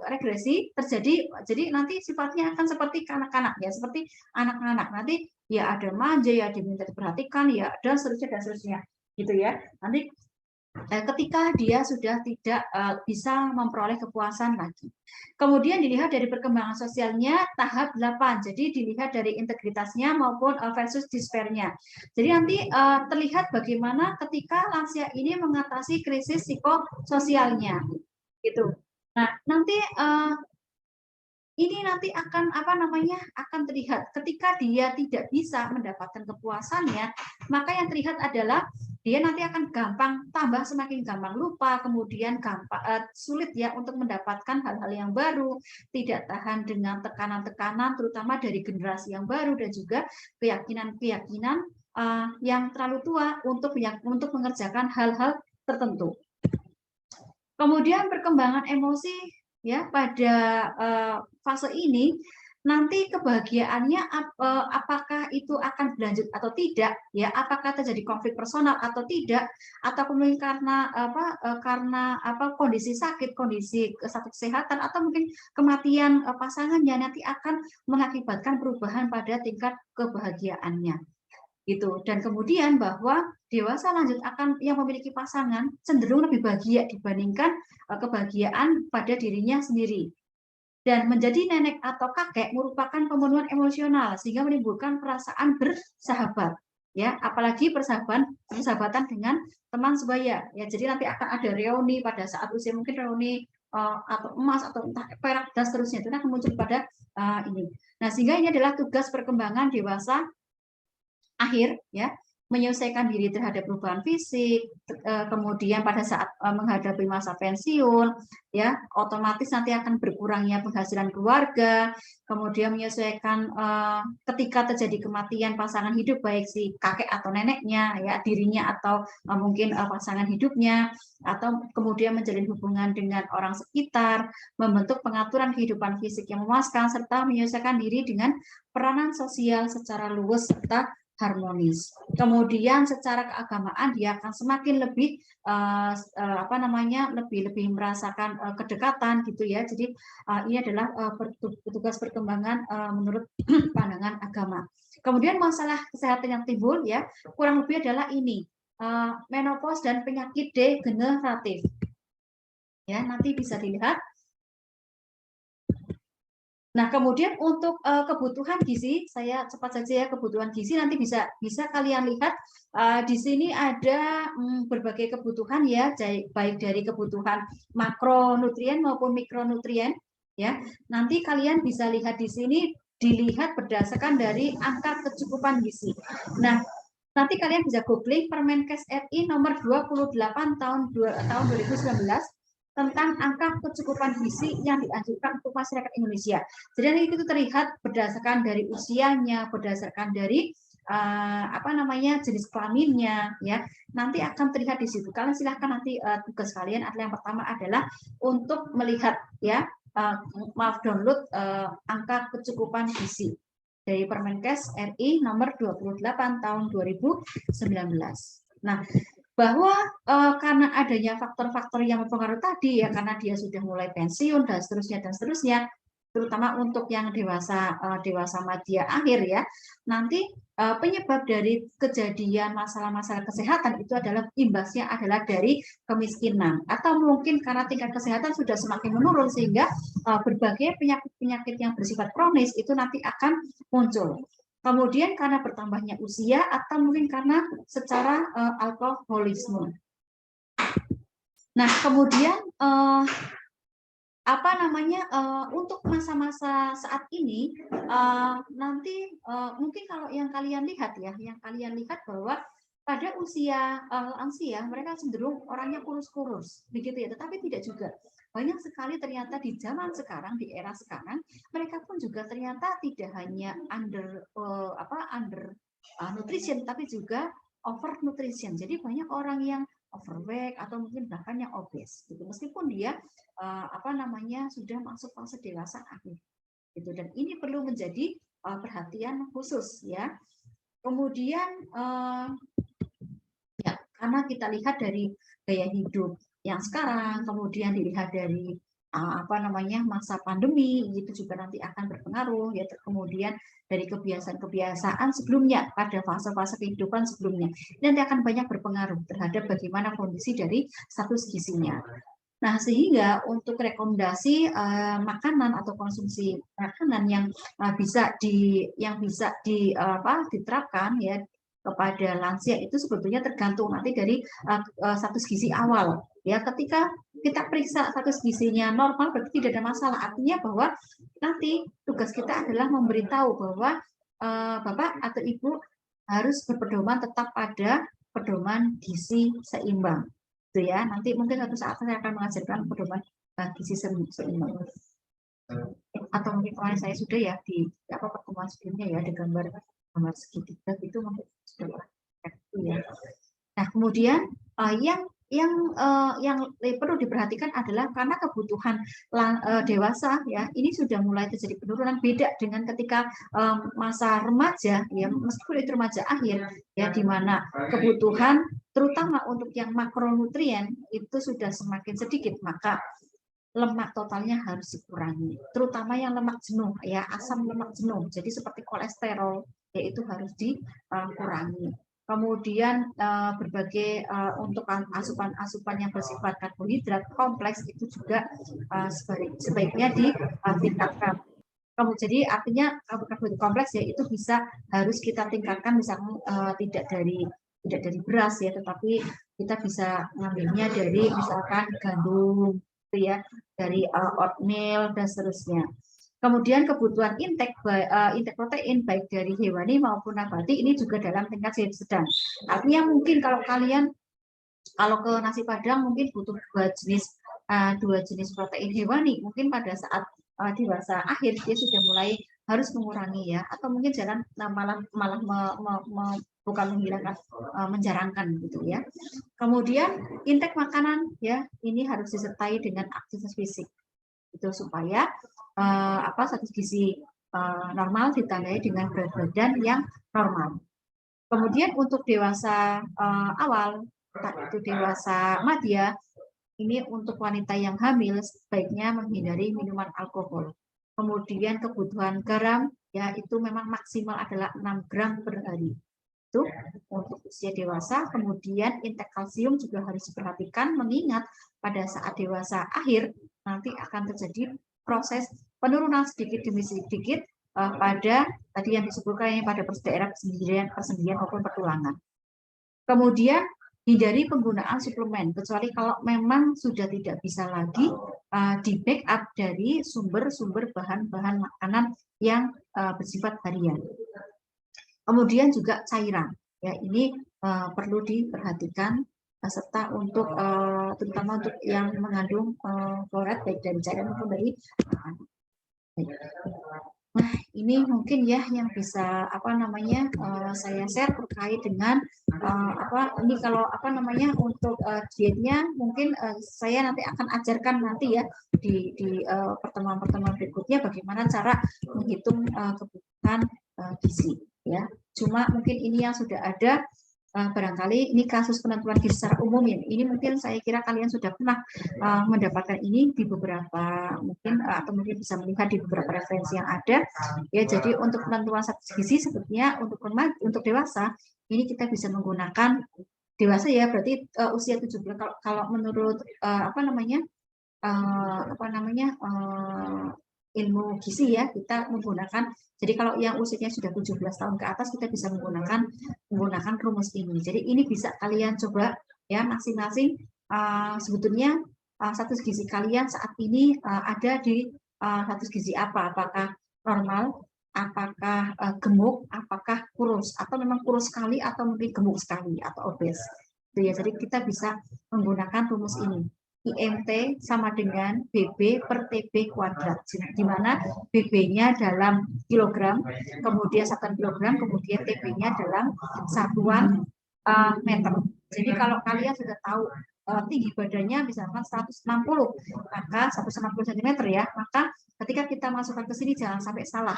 regresi terjadi. Jadi nanti sifatnya akan seperti kanak-kanak ya, seperti anak-anak. Nanti ya ada manja, ya diminta diperhatikan ya, dan seterusnya gitu ya. Nanti ketika dia sudah tidak bisa memperoleh kepuasan lagi. Kemudian dilihat dari perkembangan sosialnya tahap 8. Jadi dilihat dari integritasnya maupun versus despair-nya. Jadi nanti terlihat bagaimana ketika lansia ini mengatasi krisis psikososialnya. Gitu. Nah, nanti ini nanti akan akan terlihat ketika dia tidak bisa mendapatkan kepuasannya, maka yang terlihat adalah dia nanti akan semakin gampang lupa, kemudian sulit ya untuk mendapatkan hal-hal yang baru, tidak tahan dengan tekanan-tekanan terutama dari generasi yang baru, dan juga keyakinan-keyakinan yang terlalu tua untuk mengerjakan hal-hal tertentu. Kemudian perkembangan emosi ya pada fase ini, nanti kebahagiaannya apakah itu akan berlanjut atau tidak ya, apakah terjadi konflik personal atau tidak, atau kemudian karena kondisi sakit, kondisi kesehatan, atau mungkin kematian pasangannya, nanti akan mengakibatkan perubahan pada tingkat kebahagiaannya gitu. Dan kemudian bahwa dewasa lanjut yang memiliki pasangan cenderung lebih bahagia dibandingkan kebahagiaan pada dirinya sendiri. Dan menjadi nenek atau kakek merupakan pemenuhan emosional sehingga menimbulkan perasaan bersahabat ya, apalagi persahabatan dengan teman sebaya ya. Jadi nanti akan ada reuni pada saat usia, mungkin reuni atau emas atau entah perak dan seterusnya, itu akan muncul pada ini. Nah, sehingga ini adalah tugas perkembangan dewasa akhir ya, menyelesaikan diri terhadap perubahan fisik, kemudian pada saat menghadapi masa pensiun ya, otomatis nanti akan berkurangnya penghasilan keluarga, kemudian menyesuaikan ketika terjadi kematian pasangan hidup, baik si kakek atau neneknya ya, dirinya atau mungkin pasangan hidupnya, atau kemudian menjalin hubungan dengan orang sekitar, membentuk pengaturan kehidupan fisik yang memuaskan, serta menyesuaikan diri dengan peranan sosial secara luas serta harmonis. Kemudian secara keagamaan dia akan semakin lebih lebih merasakan kedekatan gitu ya. Jadi ini adalah petugas perkembangan menurut pandangan agama. Kemudian masalah kesehatan yang timbul ya kurang lebih adalah ini menopause dan penyakit degeneratif. Ya, nanti bisa dilihat. Nah, kemudian untuk kebutuhan gizi, saya cepat saja ya kebutuhan gizi nanti bisa kalian lihat di sini ada berbagai kebutuhan ya, baik dari kebutuhan makronutrien maupun mikronutrien ya. Nanti kalian bisa lihat di sini dilihat berdasarkan dari angka kecukupan gizi. Nah, nanti kalian bisa googling Permenkes RI nomor 28 tahun 2019 tentang angka kecukupan gizi yang dianjurkan untuk masyarakat Indonesia. Jadi itu terlihat berdasarkan dari usianya, berdasarkan dari jenis kelaminnya, ya. Nanti akan terlihat di situ. Kalian silahkan nanti tugas kalian adalah yang pertama adalah untuk melihat ya, download angka kecukupan gizi dari Permenkes RI nomor 28 tahun 2019. Nah, bahwa karena adanya faktor-faktor yang mempengaruhi tadi ya, karena dia sudah mulai pensiun dan seterusnya, terutama untuk yang dewasa madya akhir ya, nanti penyebab dari kejadian masalah-masalah kesehatan itu adalah imbasnya adalah dari kemiskinan, atau mungkin karena tingkat kesehatan sudah semakin menurun sehingga berbagai penyakit-penyakit yang bersifat kronis itu nanti akan muncul. Kemudian karena bertambahnya usia atau mungkin karena secara alkoholisme. Nah, kemudian untuk masa-masa saat ini nanti mungkin kalau yang kalian lihat bahwa pada usia lansia mereka cenderung orangnya kurus-kurus begitu ya, tetapi tidak juga. Banyak sekali ternyata di zaman sekarang, di era sekarang, mereka pun juga ternyata tidak hanya under nutrition, tapi juga over nutrition. Jadi banyak orang yang overweight atau mungkin bahkan yang obes, gitu. Meskipun dia sudah masuk fase dewasa akhir, gitu. Dan ini perlu menjadi perhatian khusus ya. Kemudian ya, karena kita lihat dari gaya hidup yang sekarang, kemudian dilihat dari masa pandemi, itu juga nanti akan berpengaruh ya. Kemudian dari kebiasaan-kebiasaan sebelumnya pada fase-fase kehidupan sebelumnya, nanti akan banyak berpengaruh terhadap bagaimana kondisi dari status gizinya. Nah, sehingga untuk rekomendasi makanan atau konsumsi makanan yang bisa diterapkan ya kepada lansia itu sebetulnya tergantung nanti dari status gizi awal. Ya, ketika kita periksa status gizinya normal berarti tidak ada masalah. Artinya bahwa nanti tugas kita adalah memberitahu bahwa Bapak atau Ibu harus berpedoman tetap pada pedoman gizi seimbang. Itu ya, nanti mungkin suatu saat saya akan mengajarkan pedoman gizi seimbang. Atau mungkin kemarin saya sudah ya di pertemuan sebelumnya ya ada gambar segitiga itu mungkin sudah ya. Nah, kemudian yang perlu diperhatikan adalah karena kebutuhan dewasa ya, ini sudah mulai terjadi penurunan, beda dengan ketika masa remaja ya, meskipun itu remaja akhir ya, di mana kebutuhan terutama untuk yang makronutrien itu sudah semakin sedikit, maka lemak totalnya harus dikurangi, terutama yang lemak jenuh ya, asam lemak jenuh, jadi seperti kolesterol yaitu harus dikurangi. Kemudian berbagai untuk asupan-asupan yang bersifat karbohidrat kompleks itu juga sebaiknya ditingkatkan. Jadi artinya karbohidrat kompleks ya itu harus kita tingkatkan, misalnya tidak dari beras ya, tetapi kita bisa ngambilnya dari misalkan gandum ya, dari oatmeal dan seterusnya. Kemudian kebutuhan intake protein baik dari hewani maupun nabati ini juga dalam tingkat sedang. Artinya mungkin kalau ke nasi padang mungkin butuh dua jenis protein hewani, mungkin pada saat dewasa akhir dia sudah mulai harus mengurangi ya, atau mungkin malah bukan menghilangkan, menjarangkan gitu ya. Kemudian intake makanan ya ini harus disertai dengan aktivitas fisik itu supaya status gizi normal ditandai dengan berat badan yang normal. Kemudian untuk dewasa awal, itu dewasa madya, ini untuk wanita yang hamil sebaiknya menghindari minuman alkohol. Kemudian kebutuhan garam ya itu memang maksimal adalah 6 gram per hari. Itu untuk usia dewasa. Kemudian intake kalsium juga harus diperhatikan mengingat pada saat dewasa akhir nanti akan terjadi proses penurunan sedikit demi sedikit pada tadi yang disebutkan pada daerah persendian maupun pertulangan. Kemudian hindari penggunaan suplemen kecuali kalau memang sudah tidak bisa lagi di backup dari sumber-sumber bahan-bahan makanan yang bersifat harian. Kemudian juga cairan, ya ini perlu diperhatikan serta untuk terutama untuk yang mengandung fluoride baik dari cairan maupun dari Nah, ini mungkin ya yang bisa saya share terkait dengan ini kalau untuk dietnya mungkin saya nanti akan ajarkan nanti ya di pertemuan-pertemuan berikutnya bagaimana cara menghitung kebutuhan gizi ya. Cuma mungkin ini yang sudah ada barangkali ini kasus penentuan gizi secara umum ya. Ini mungkin saya kira kalian sudah pernah mendapatkan ini di beberapa atau mungkin bisa melihat di beberapa referensi yang ada ya. Jadi untuk penentuan status gizi sepertinya untuk dewasa ini kita bisa menggunakan dewasa ya berarti usia 17 kalau menurut ilmu gizi ya kita menggunakan. Jadi kalau yang usianya sudah 17 tahun ke atas kita bisa menggunakan rumus ini. Jadi ini bisa kalian coba ya masing-masing sebetulnya status gizi kalian saat ini ada di status gizi apa? Apakah normal, apakah gemuk, apakah kurus, atau memang kurus sekali atau mungkin gemuk sekali atau obes. Ya, jadi kita bisa menggunakan rumus ini. IMT sama dengan BB per TB kuadrat, di mana BB-nya dalam kilogram, kemudian satuan kilogram, kemudian TB-nya dalam satuan meter. Jadi kalau kalian sudah tahu tinggi badannya misalkan 160, maka 160 cm ya, maka ketika kita masukkan ke sini jangan sampai salah.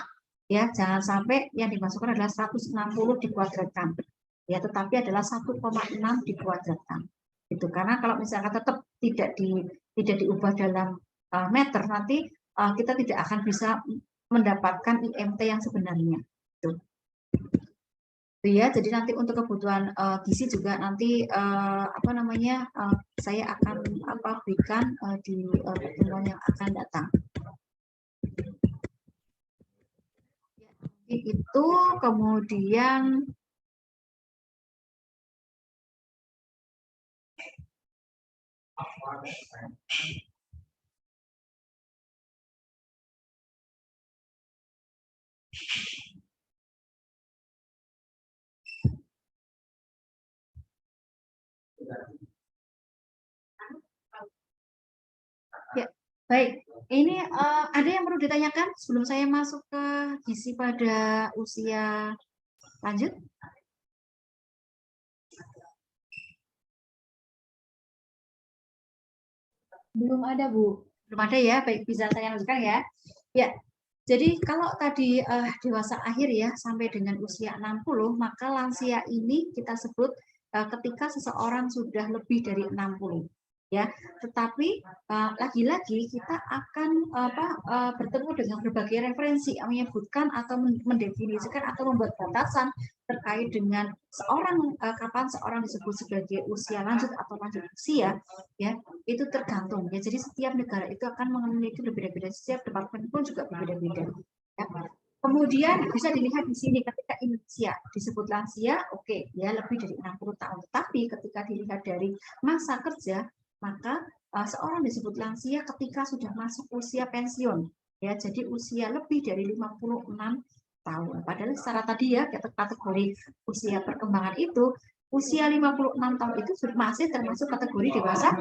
Ya, jangan sampai yang dimasukkan adalah 160 dikuadratkan. Ya, tetapi adalah 1,6 dikuadratkan. Itu karena kalau misalkan tetap tidak diubah dalam meter nanti kita tidak akan bisa mendapatkan IMT yang sebenarnya. Itu ya. Jadi nanti untuk kebutuhan gizi juga nanti saya akan berikan di pertemuan yang akan datang. Itu kemudian ya, baik. Ini ada yang perlu ditanyakan sebelum saya masuk ke gizi pada usia lanjut? Belum ada, Bu. Belum ada ya, baik bisa saya lanjutkan ya. Ya, jadi kalau tadi dewasa akhir ya, sampai dengan usia 60, maka lansia ini kita sebut ketika seseorang sudah lebih dari 60. Ya, tetapi lagi-lagi kita akan bertemu dengan berbagai referensi yang menyebutkan atau mendefinisikan atau membuat batasan terkait dengan kapan seorang disebut sebagai usia lanjut atau lanjut usia ya, itu tergantung ya. Jadi setiap negara itu akan memiliki berbeda-beda, setiap departemen pun juga berbeda-beda ya. Kemudian bisa dilihat di sini ketika Indonesia disebut lansia, oke, ya lebih dari 60 tahun. Tapi ketika dilihat dari masa kerja, maka seorang disebut lansia ketika sudah masuk usia pensiun. Ya, jadi usia lebih dari 56 tahun. Padahal secara tadi ya kategori usia perkembangan itu usia 56 tahun itu masih termasuk kategori dewasa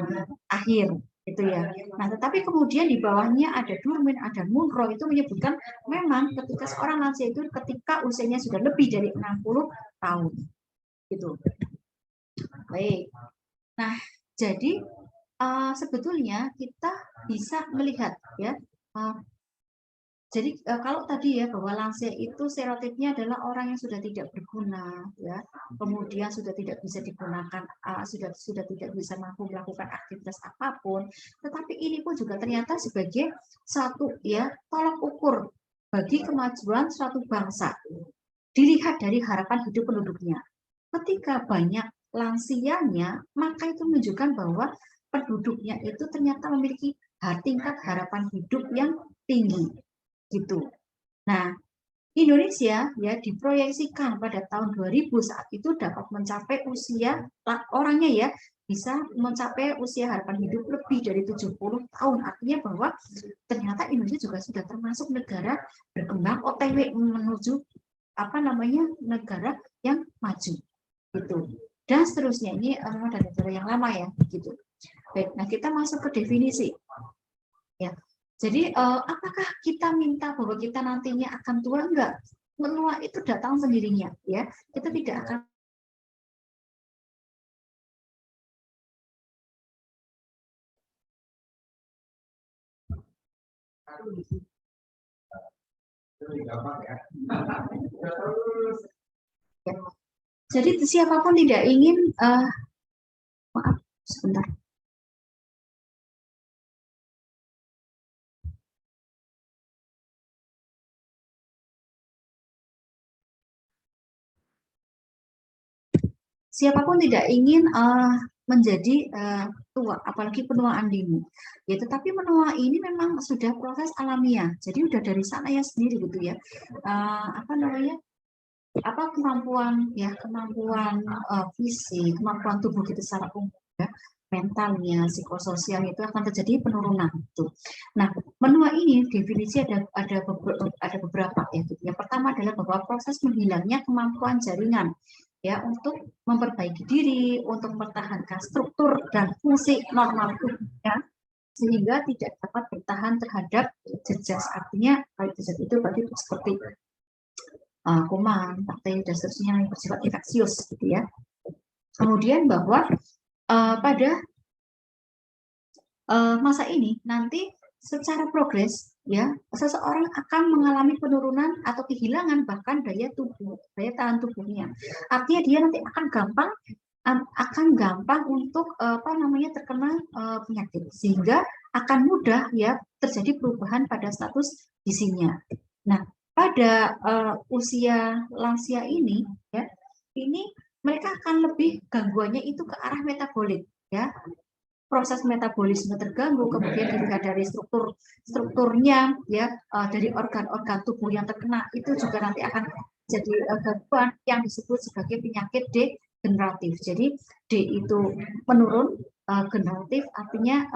akhir gitu ya. Nah, tetapi kemudian di bawahnya ada Durmin, ada Munro itu menyebutkan memang ketika seorang lansia itu ketika usianya sudah lebih dari 60 tahun. Gitu. Baik. Nah, jadi sebetulnya kita bisa melihat ya Jadi kalau tadi ya bahwa lansia itu stereotipnya adalah orang yang sudah tidak berguna, ya, kemudian sudah tidak bisa digunakan, sudah tidak bisa mampu melakukan aktivitas apapun. Tetapi ini pun juga ternyata sebagai satu ya tolak ukur bagi kemajuan suatu bangsa. Dilihat dari harapan hidup penduduknya. Ketika banyak lansianya, maka itu menunjukkan bahwa penduduknya itu ternyata memiliki tingkat harapan hidup yang tinggi gitu. Nah, Indonesia ya diproyeksikan pada tahun 2000 saat itu dapat mencapai usia orangnya ya bisa mencapai usia harapan hidup lebih dari 70 tahun. Artinya bahwa ternyata Indonesia juga sudah termasuk negara berkembang OTW menuju apa namanya negara yang maju gitu. Dan seterusnya ini dari negara yang lama ya gitu. Baik, nah kita masuk ke definisi. Ya, jadi apakah kita minta bahwa kita nantinya akan tua? Enggak. Menua itu datang sendirinya, ya. Kita tidak akan ya. Jadi siapapun tidak ingin maaf sebentar. Siapapun tidak ingin menjadi tua, apalagi penuaan dini. Ya, tetapi menua ini memang sudah proses alamiah. Jadi udah dari sana ya sendiri gitu ya. Apa namanya? Apa kemampuan ya kemampuan fisik, kemampuan tubuh kita secara umum ya, mentalnya, psikososial itu akan terjadi penurunan itu. Nah, menua ini definisi ada beberapa ya. Yang pertama adalah bahwa proses menghilangnya kemampuan jaringan ya untuk memperbaiki diri, untuk mempertahankan struktur dan fungsi normal tubuhnya sehingga tidak dapat bertahan terhadap jejas. Artinya kalau jejas itu berarti seperti kuman, bakteri dan seterusnya yang bersifat infeksius gitu ya. Kemudian bahwa pada masa ini nanti secara progres ya seseorang akan mengalami penurunan atau kehilangan bahkan daya tahan tubuhnya. Artinya dia nanti akan gampang untuk apa namanya terkena penyakit sehingga akan mudah ya terjadi perubahan pada status gizinya. Nah, pada usia lansia ini ya ini mereka akan lebih gangguannya itu ke arah metabolik ya, proses metabolisme terganggu, kemudian dilihat dari strukturnya ya dari organ-organ tubuh yang terkena itu juga nanti akan jadi gangguan yang disebut sebagai penyakit degeneratif. Jadi D itu menurun, generatif artinya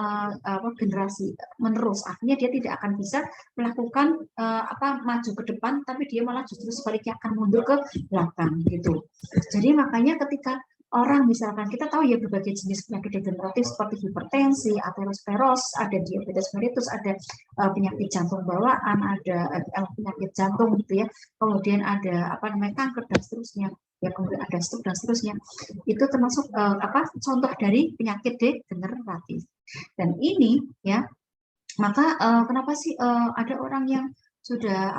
generasi menerus, artinya dia tidak akan bisa melakukan maju ke depan, tapi dia malah justru sebaliknya akan mundur ke belakang gitu. Jadi makanya ketika orang misalkan kita tahu ya berbagai jenis penyakit degeneratif seperti hipertensi, aterosklerosis, ada diabetes mellitus, ada penyakit jantung bawaan, ada penyakit jantung gitu ya, kemudian ada apa namanya kanker dan seterusnya, ya kemudian ada stroke dan seterusnya. Itu termasuk contoh dari penyakit degeneratif. Dan ini ya maka kenapa sih ada orang yang sudah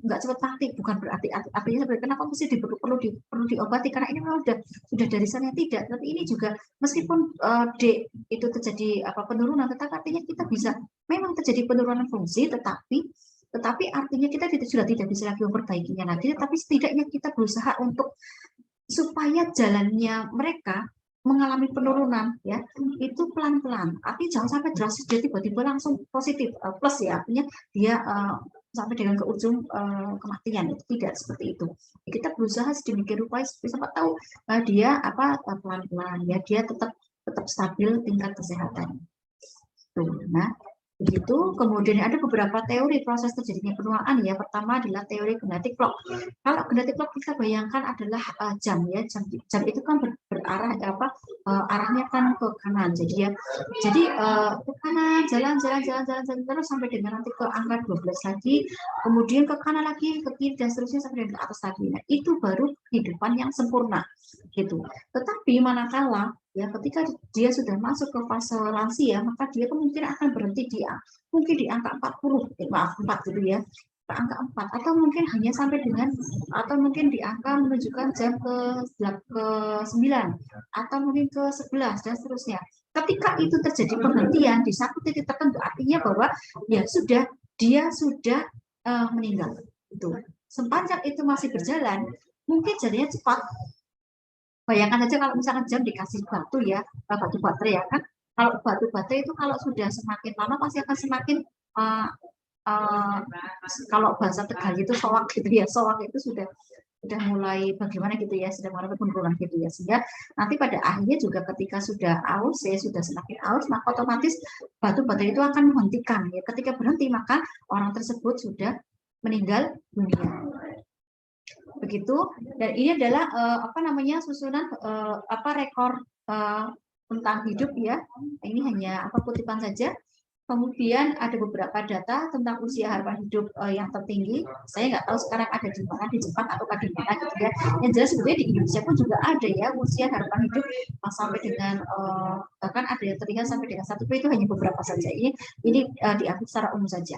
nggak cepat mati, bukan berarti artinya kenapa mesti perlu diobati karena ini memang sudah dari sana tidak, tapi ini juga meskipun D itu terjadi penurunan, tetapi artinya kita bisa memang terjadi penurunan fungsi, tetapi artinya kita sudah tidak bisa lagi memperbaikinya lagi, tapi setidaknya kita berusaha untuk supaya jalannya mereka mengalami penurunan ya itu pelan-pelan, artinya jangan sampai drastis dia tiba-tiba langsung positif plus ya, artinya dia sampai dengan ke ujung kematian, itu tidak seperti itu. Kita berusaha sedemikian rupa siapa tahu dia pelan-pelan ya dia tetap stabil tingkat kesehatan. Nah, begitu. Kemudian ada beberapa teori proses terjadinya penuaan ya. Pertama adalah teori genetic clock. Kalau genetic clock kita bayangkan adalah jam ya. Jam itu kan berarah arahnya kan ke kanan. Jadi ke kanan jalan terus sampai dengan nanti ke angka 12 lagi, kemudian ke kanan lagi, ke kiri dan seterusnya sampai dengan ke atas lagi. Nah, itu baru kehidupan yang sempurna gitu. Tetapi manakala ya ketika dia sudah masuk ke fase lansia, maka dia kemungkinan akan berhenti mungkin di angka 40, maaf 4 gitu ya, ke angka 4 atau mungkin hanya sampai dengan atau mungkin di angka menunjukkan jam ke 9 atau mungkin ke 11 dan seterusnya. Ketika itu terjadi penghentian di satu titik tertentu, artinya bahwa ya sudah dia sudah meninggal. Itu sepanjang itu masih berjalan, mungkin jadinya cepat. Bayangkan aja kalau misalkan jam dikasih batu ya, batu baterai ya kan. Kalau batu baterai itu kalau sudah semakin lama pasti akan semakin kalau bahasa Tegal itu soak gitu ya, soak itu sudah mulai bagaimana gitu ya, sudah mulai penurunan gitu ya, sehingga nanti pada akhirnya juga ketika sudah aus ya, sudah semakin aus, maka otomatis batu baterai itu akan menghentikan ya. Ketika berhenti maka orang tersebut sudah meninggal dunia. Begitu. Dan ini adalah susunan rekor tentang hidup ya. Ini hanya kutipan saja. Kemudian ada beberapa data tentang usia harapan hidup yang tertinggi. Saya nggak tahu sekarang ada di mana, di Jepang atau di mana gitu ya. Yang jelas sebenarnya di Indonesia pun juga ada ya usia harapan hidup sampai dengan bahkan ada yang terlihat sampai dengan 1 itu hanya beberapa saja. Ini diambil secara umum saja.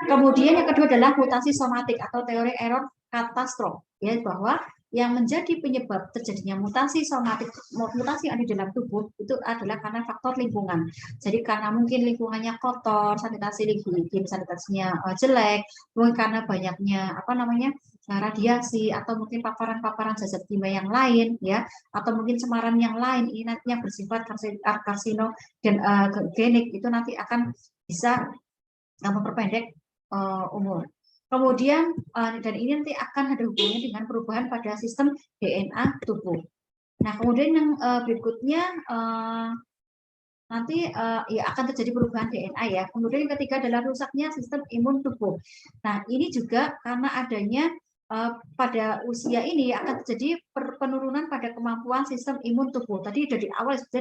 Kemudian yang kedua adalah mutasi somatik atau teori error katastrof, ya, bahwa yang menjadi penyebab terjadinya mutasi somatik, mutasi yang ada di dalam tubuh itu adalah karena faktor lingkungan. Jadi karena mungkin lingkungannya kotor, sanitasinya jelek, mungkin karena banyaknya radiasi atau mungkin paparan-paparan zat kimia yang lain, ya, atau mungkin cemaran yang lain, ini nantinya bersifat karsinogenik, itu nanti akan bisa memperpendek umur. Kemudian dan ini nanti akan ada hubungannya dengan perubahan pada sistem DNA tubuh. Nah, kemudian yang berikutnya nanti ya akan terjadi perubahan DNA ya. Kemudian yang ketiga adalah rusaknya sistem imun tubuh. Nah, ini juga karena adanya pada usia ini akan terjadi penurunan pada kemampuan sistem imun tubuh. Tadi dari awal sudah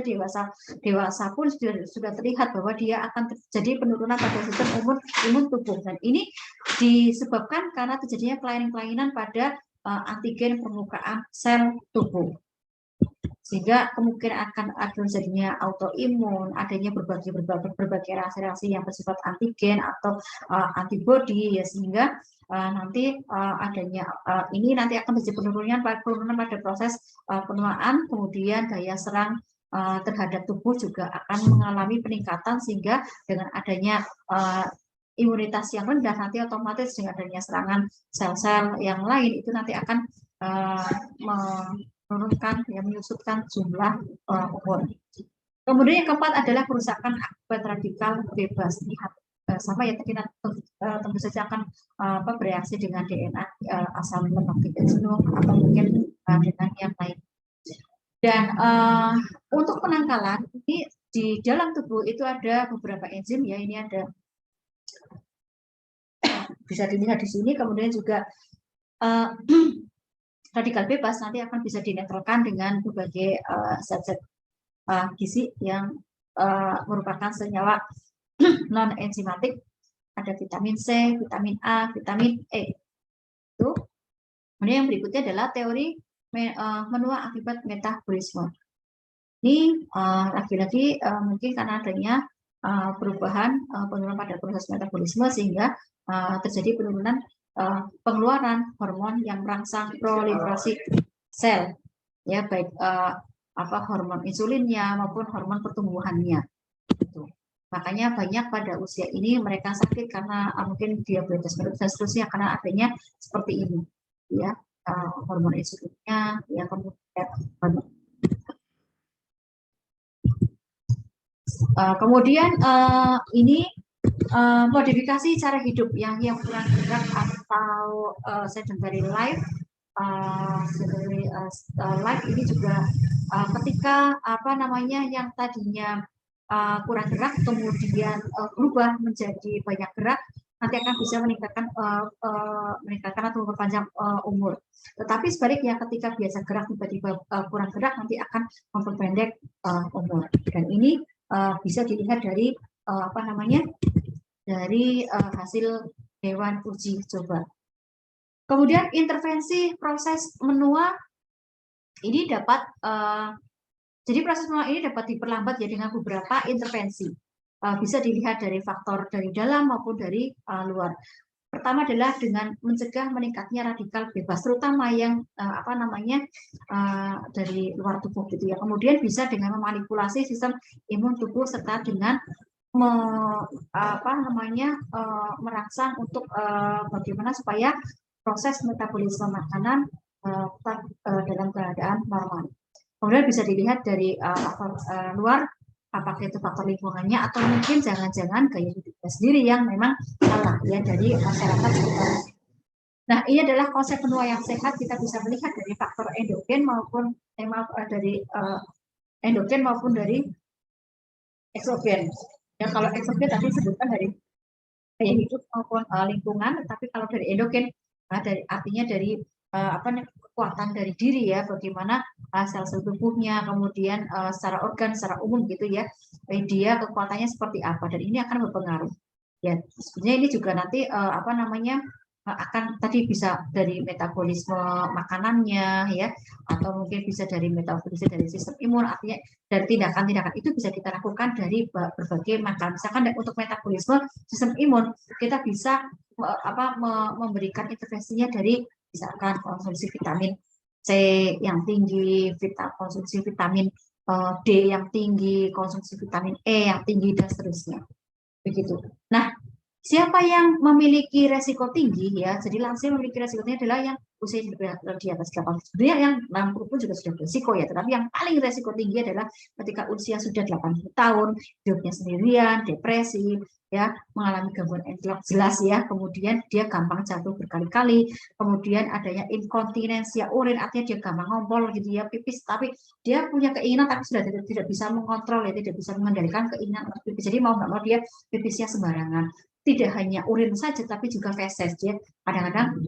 dewasa pun sudah terlihat bahwa dia akan terjadi penurunan pada sistem imun tubuh. Dan ini disebabkan karena terjadinya kelainan-kelainan pada antigen permukaan sel tubuh. Sehingga kemungkinan akan ada terjadinya autoimun, adanya berbagai reaksi-reaksi yang bersifat antigen atau antibody ya, sehingga nanti adanya ini nanti akan terjadi penurunan pada proses penuaan, kemudian daya serang terhadap tubuh juga akan mengalami peningkatan, sehingga dengan adanya imunitas yang rendah nanti otomatis dengan adanya serangan sel-sel yang lain itu nanti akan menurunkan, menyusutkan jumlah umur. Kemudian yang keempat adalah kerusakan akibat radikal bebas. Lihat sama ya, tentu saja akan bereaksi dengan DNA asam lemak tidak jenuh atau mungkin dengan yang lain. Dan untuk penangkalan ini di dalam tubuh itu ada beberapa enzim ya, ini ada bisa dilihat di sini. Kemudian juga radikal bebas nanti akan bisa dinetralkan dengan berbagai zat-zat gizi yang merupakan senyawa non enzimatik. Ada vitamin C, vitamin A, vitamin E. Itu. Kemudian yang berikutnya adalah teori menua akibat metabolisme. Ini lagi-lagi mungkin karena adanya perubahan penurunan pada proses metabolisme sehingga terjadi penurunan pengeluaran hormon yang merangsang proliferasi sel, ya, baik hormon insulinnya maupun hormon pertumbuhannya. Gitu. Makanya banyak pada usia ini mereka sakit karena mungkin diabetes dan seterusnya karena adanya seperti ini, ya, hormon insulinnya, ya, kemudian ini modifikasi cara hidup yang kurang gerak atau sedentary life. Life ini juga ketika yang tadinya kurang gerak kemudian berubah menjadi banyak gerak, nanti akan bisa meningkatkan atau memperpanjang umur. Tetapi sebaliknya ketika biasa gerak tiba-tiba kurang gerak nanti akan memperpendek umur. Dan ini bisa dilihat dari dari hasil hewan uji coba. Kemudian intervensi proses menua ini dapat jadi proses menua ini dapat diperlambat ya dengan beberapa intervensi. Bisa dilihat dari faktor dari dalam maupun dari luar. Pertama adalah dengan mencegah meningkatnya radikal bebas, terutama yang dari luar tubuh gitu ya. Kemudian bisa dengan memanipulasi sistem imun tubuh serta dengan merangsang untuk bagaimana supaya proses metabolisme makanan dalam keadaan normal. Kemudian bisa dilihat dari faktor luar, apakah itu faktor lingkungannya atau mungkin jangan-jangan gaya hidupnya sendiri yang memang salah ya dari masyarakat sekitar. Nah, ini adalah konsep benua yang sehat. Kita bisa melihat dari faktor endogen maupun dari endogen maupun dari eksogen. Ya, kalau eksogen tadi disebutkan dari gaya hidup maupun lingkungan, tetapi kalau dari endogen artinya dari kekuatan dari diri ya, bagaimana sel-sel tubuhnya, kemudian secara organ, secara umum gitu ya, dia kekuatannya seperti apa, dan ini akan berpengaruh. Ya, sebenarnya ini juga nanti akan tadi bisa dari metabolisme makanannya ya, atau mungkin bisa dari metabolisme dari sistem imun, artinya dari tindakan-tindakan itu bisa kita lakukan dari berbagai macam. Misalkan untuk metabolisme sistem imun kita bisa memberikan intervensinya dari misalkan konsumsi vitamin C yang tinggi, konsumsi vitamin D yang tinggi, konsumsi vitamin E yang tinggi, dan seterusnya. Begitu. Nah, siapa yang memiliki resiko tinggi ya, jadi lansia memiliki resiko tinggi adalah yang usia di atas 80. Sebenarnya yang 60 pun juga sudah beresiko ya, tetapi yang paling resiko tinggi adalah ketika usia sudah 80 tahun, hidupnya sendirian, depresi, ya, mengalami gangguan entelok jelas ya, kemudian dia gampang jatuh berkali-kali, kemudian adanya inkontinensia urin, artinya dia gampang ngompol gitu ya, pipis, tapi dia punya keinginan tapi sudah tidak bisa mengontrol ya, tidak bisa mengendalikan keinginan pipis, jadi mau nggak mau dia pipisnya sembarangan. Tidak hanya urin saja, tapi juga feses ya. Kadang-kadang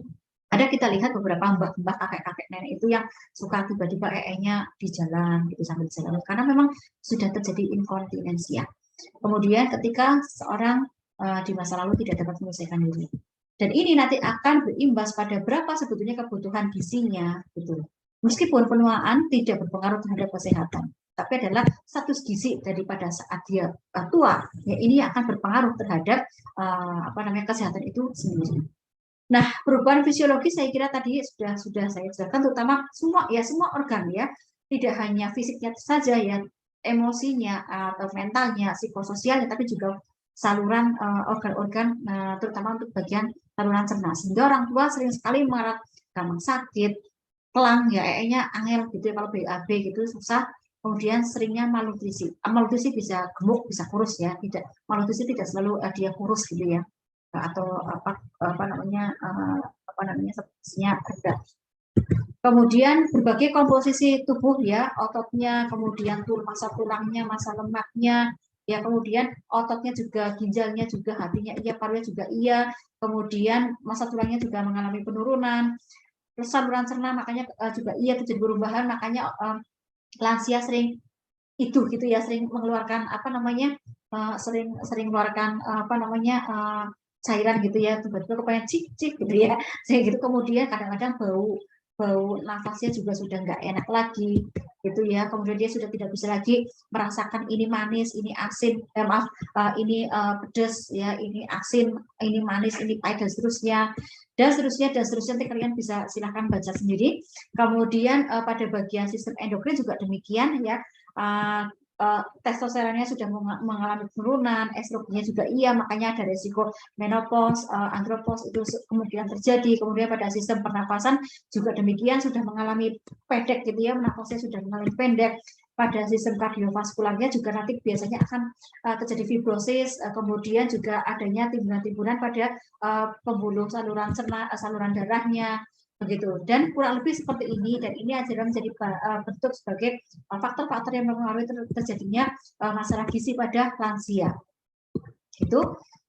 ada kita lihat beberapa mbak-mbak, kakek-kakek nenek itu yang suka tiba-tiba ee-nya di jalan gitu sambil jalan, karena memang sudah terjadi inkontinensia. Kemudian ketika seorang di masa lalu tidak dapat menyelesaikan diri, dan ini nanti akan berimbas pada berapa sebetulnya kebutuhan gizinya gitu. Meskipun penuaan tidak berpengaruh terhadap kesehatan, tapi adalah status gizi daripada saat dia tua, ya ini akan berpengaruh terhadap kesehatan itu sendiri. Nah, perubahan fisiologis saya kira tadi sudah saya jelaskan, terutama semua organ ya, tidak hanya fisiknya saja ya, emosinya atau mentalnya, psikososialnya, tapi juga saluran organ-organ terutama untuk bagian saluran cerna. Sehingga orang tua sering sekali mengalami gampang sakit, pelang ya, nya angel gitu ya, kalau BAB gitu susah. Kemudian seringnya malnutrisi. Malnutrisi bisa gemuk, bisa kurus ya. Malnutrisi tidak selalu dia kurus gitu ya. Atau sepertinya ada. Kemudian berbagai komposisi tubuh ya, ototnya, kemudian massa tulangnya, massa lemaknya, ya kemudian ototnya juga, ginjalnya juga, hatinya iya, parunya juga iya, kemudian massa tulangnya juga mengalami penurunan, terus saluran cerna makanya juga iya terjadi perubahan, makanya lansia sering itu gitu ya, sering mengeluarkan sering mengeluarkan cairan gitu ya, tiba-tiba kepengen cik gitu ya, saya gitu. Kemudian kadang-kadang bau nafasnya juga sudah nggak enak lagi gitu ya, kemudian dia sudah tidak bisa lagi merasakan ini manis, ini asin, ini pedas ya, ini asin, ini manis, ini pahit, dan seterusnya. Nanti kalian bisa silahkan baca sendiri. Kemudian pada bagian sistem endokrin juga demikian ya, testosteronnya sudah mengalami penurunan, estrogennya juga iya, makanya ada resiko menopause, andropause itu kemudian terjadi. Kemudian pada sistem pernapasan juga demikian, sudah mengalami pendek gitu ya, nafasnya sudah mengalami pendek. Pada sistem kardiovaskularnya juga nanti biasanya akan terjadi fibrosis, kemudian juga adanya timbunan-timbunan pada pembuluh saluran cerna, saluran darahnya, begitu. Dan kurang lebih seperti ini, dan ini adalah menjadi bentuk sebagai faktor-faktor yang mempengaruhi terjadinya masalah gizi pada lansia. Itu.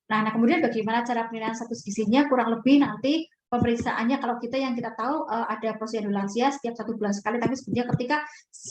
Nah, kemudian bagaimana cara penilaian status gizinya? Kurang lebih nanti pemeriksaannya, kalau kita yang kita tahu ada posyandu lansia setiap 1 bulan sekali, tapi sebenarnya ketika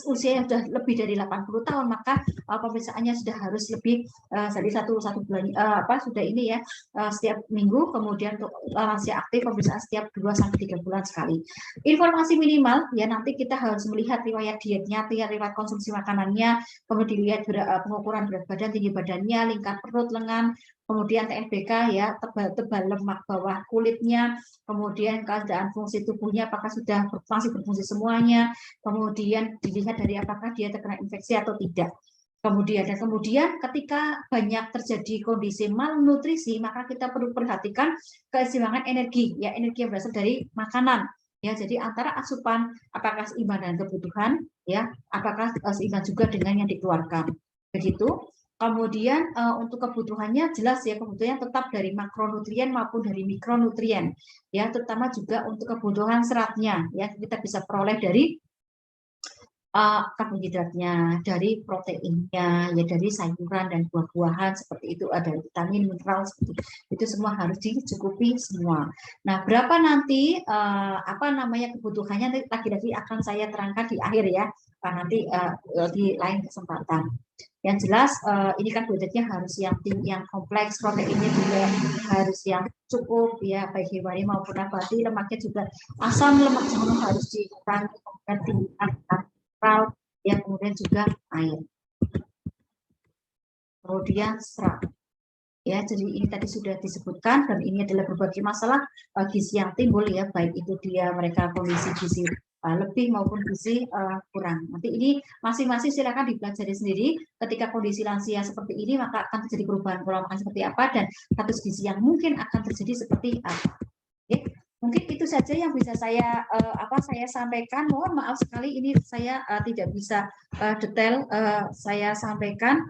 usianya sudah lebih dari 80 tahun, maka pemeriksaannya sudah harus lebih dari satu bulan sudah ini ya, setiap minggu. Kemudian untuk lansia aktif pemeriksaan setiap 2-3 bulan sekali. Informasi minimal ya, nanti kita harus melihat riwayat dietnya, riwayat konsumsi makanannya, kemudian dilihat pengukuran berat badan, tinggi badannya, lingkar perut, lengan, kemudian TNBK ya, tebal-tebal lemak bawah kulitnya, kemudian keadaan fungsi tubuhnya apakah sudah masih berfungsi semuanya, kemudian dilihat dari apakah dia terkena infeksi atau tidak. Kemudian ketika banyak terjadi kondisi malnutrisi, maka kita perlu perhatikan keseimbangan energi, ya energi yang berasal dari makanan. Ya, jadi antara asupan apakah seimbang dengan kebutuhan, ya, apakah seimbang juga dengan yang dikeluarkan. Begitu. Kemudian untuk kebutuhannya jelas ya, kebutuhannya tetap dari makronutrien maupun dari mikronutrien, ya, terutama juga untuk kebutuhan seratnya, ya, kita bisa peroleh dari karbohidratnya, dari proteinnya, ya dari sayuran dan buah-buahan seperti itu, ada vitamin, mineral seperti itu semua harus dicukupi semua. Nah, berapa nanti apa namanya kebutuhannya lagi-lagi akan saya terangkan di akhir ya, nanti di lain kesempatan. Yang jelas ini kan budgetnya harus yang kompleks, proteinnya juga harus yang cukup ya, baik hewani maupun nabati, lemaknya juga asam lemak jenuh harus dikurangi, kemudian tinggikan ya, kemudian juga air, kemudian serat. Ya, jadi ini tadi sudah disebutkan dan ini adalah berbagai masalah gizi yang timbul ya, baik itu dia mereka kondisi gizi lebih maupun gizi kurang. Nanti ini masing-masing silakan dipelajari sendiri. Ketika kondisi lansia seperti ini maka akan terjadi perubahan pola makan seperti apa dan status gizi yang mungkin akan terjadi seperti apa. Oke. Mungkin itu saja yang bisa saya saya sampaikan. Mohon maaf sekali ini saya tidak bisa detail saya sampaikan.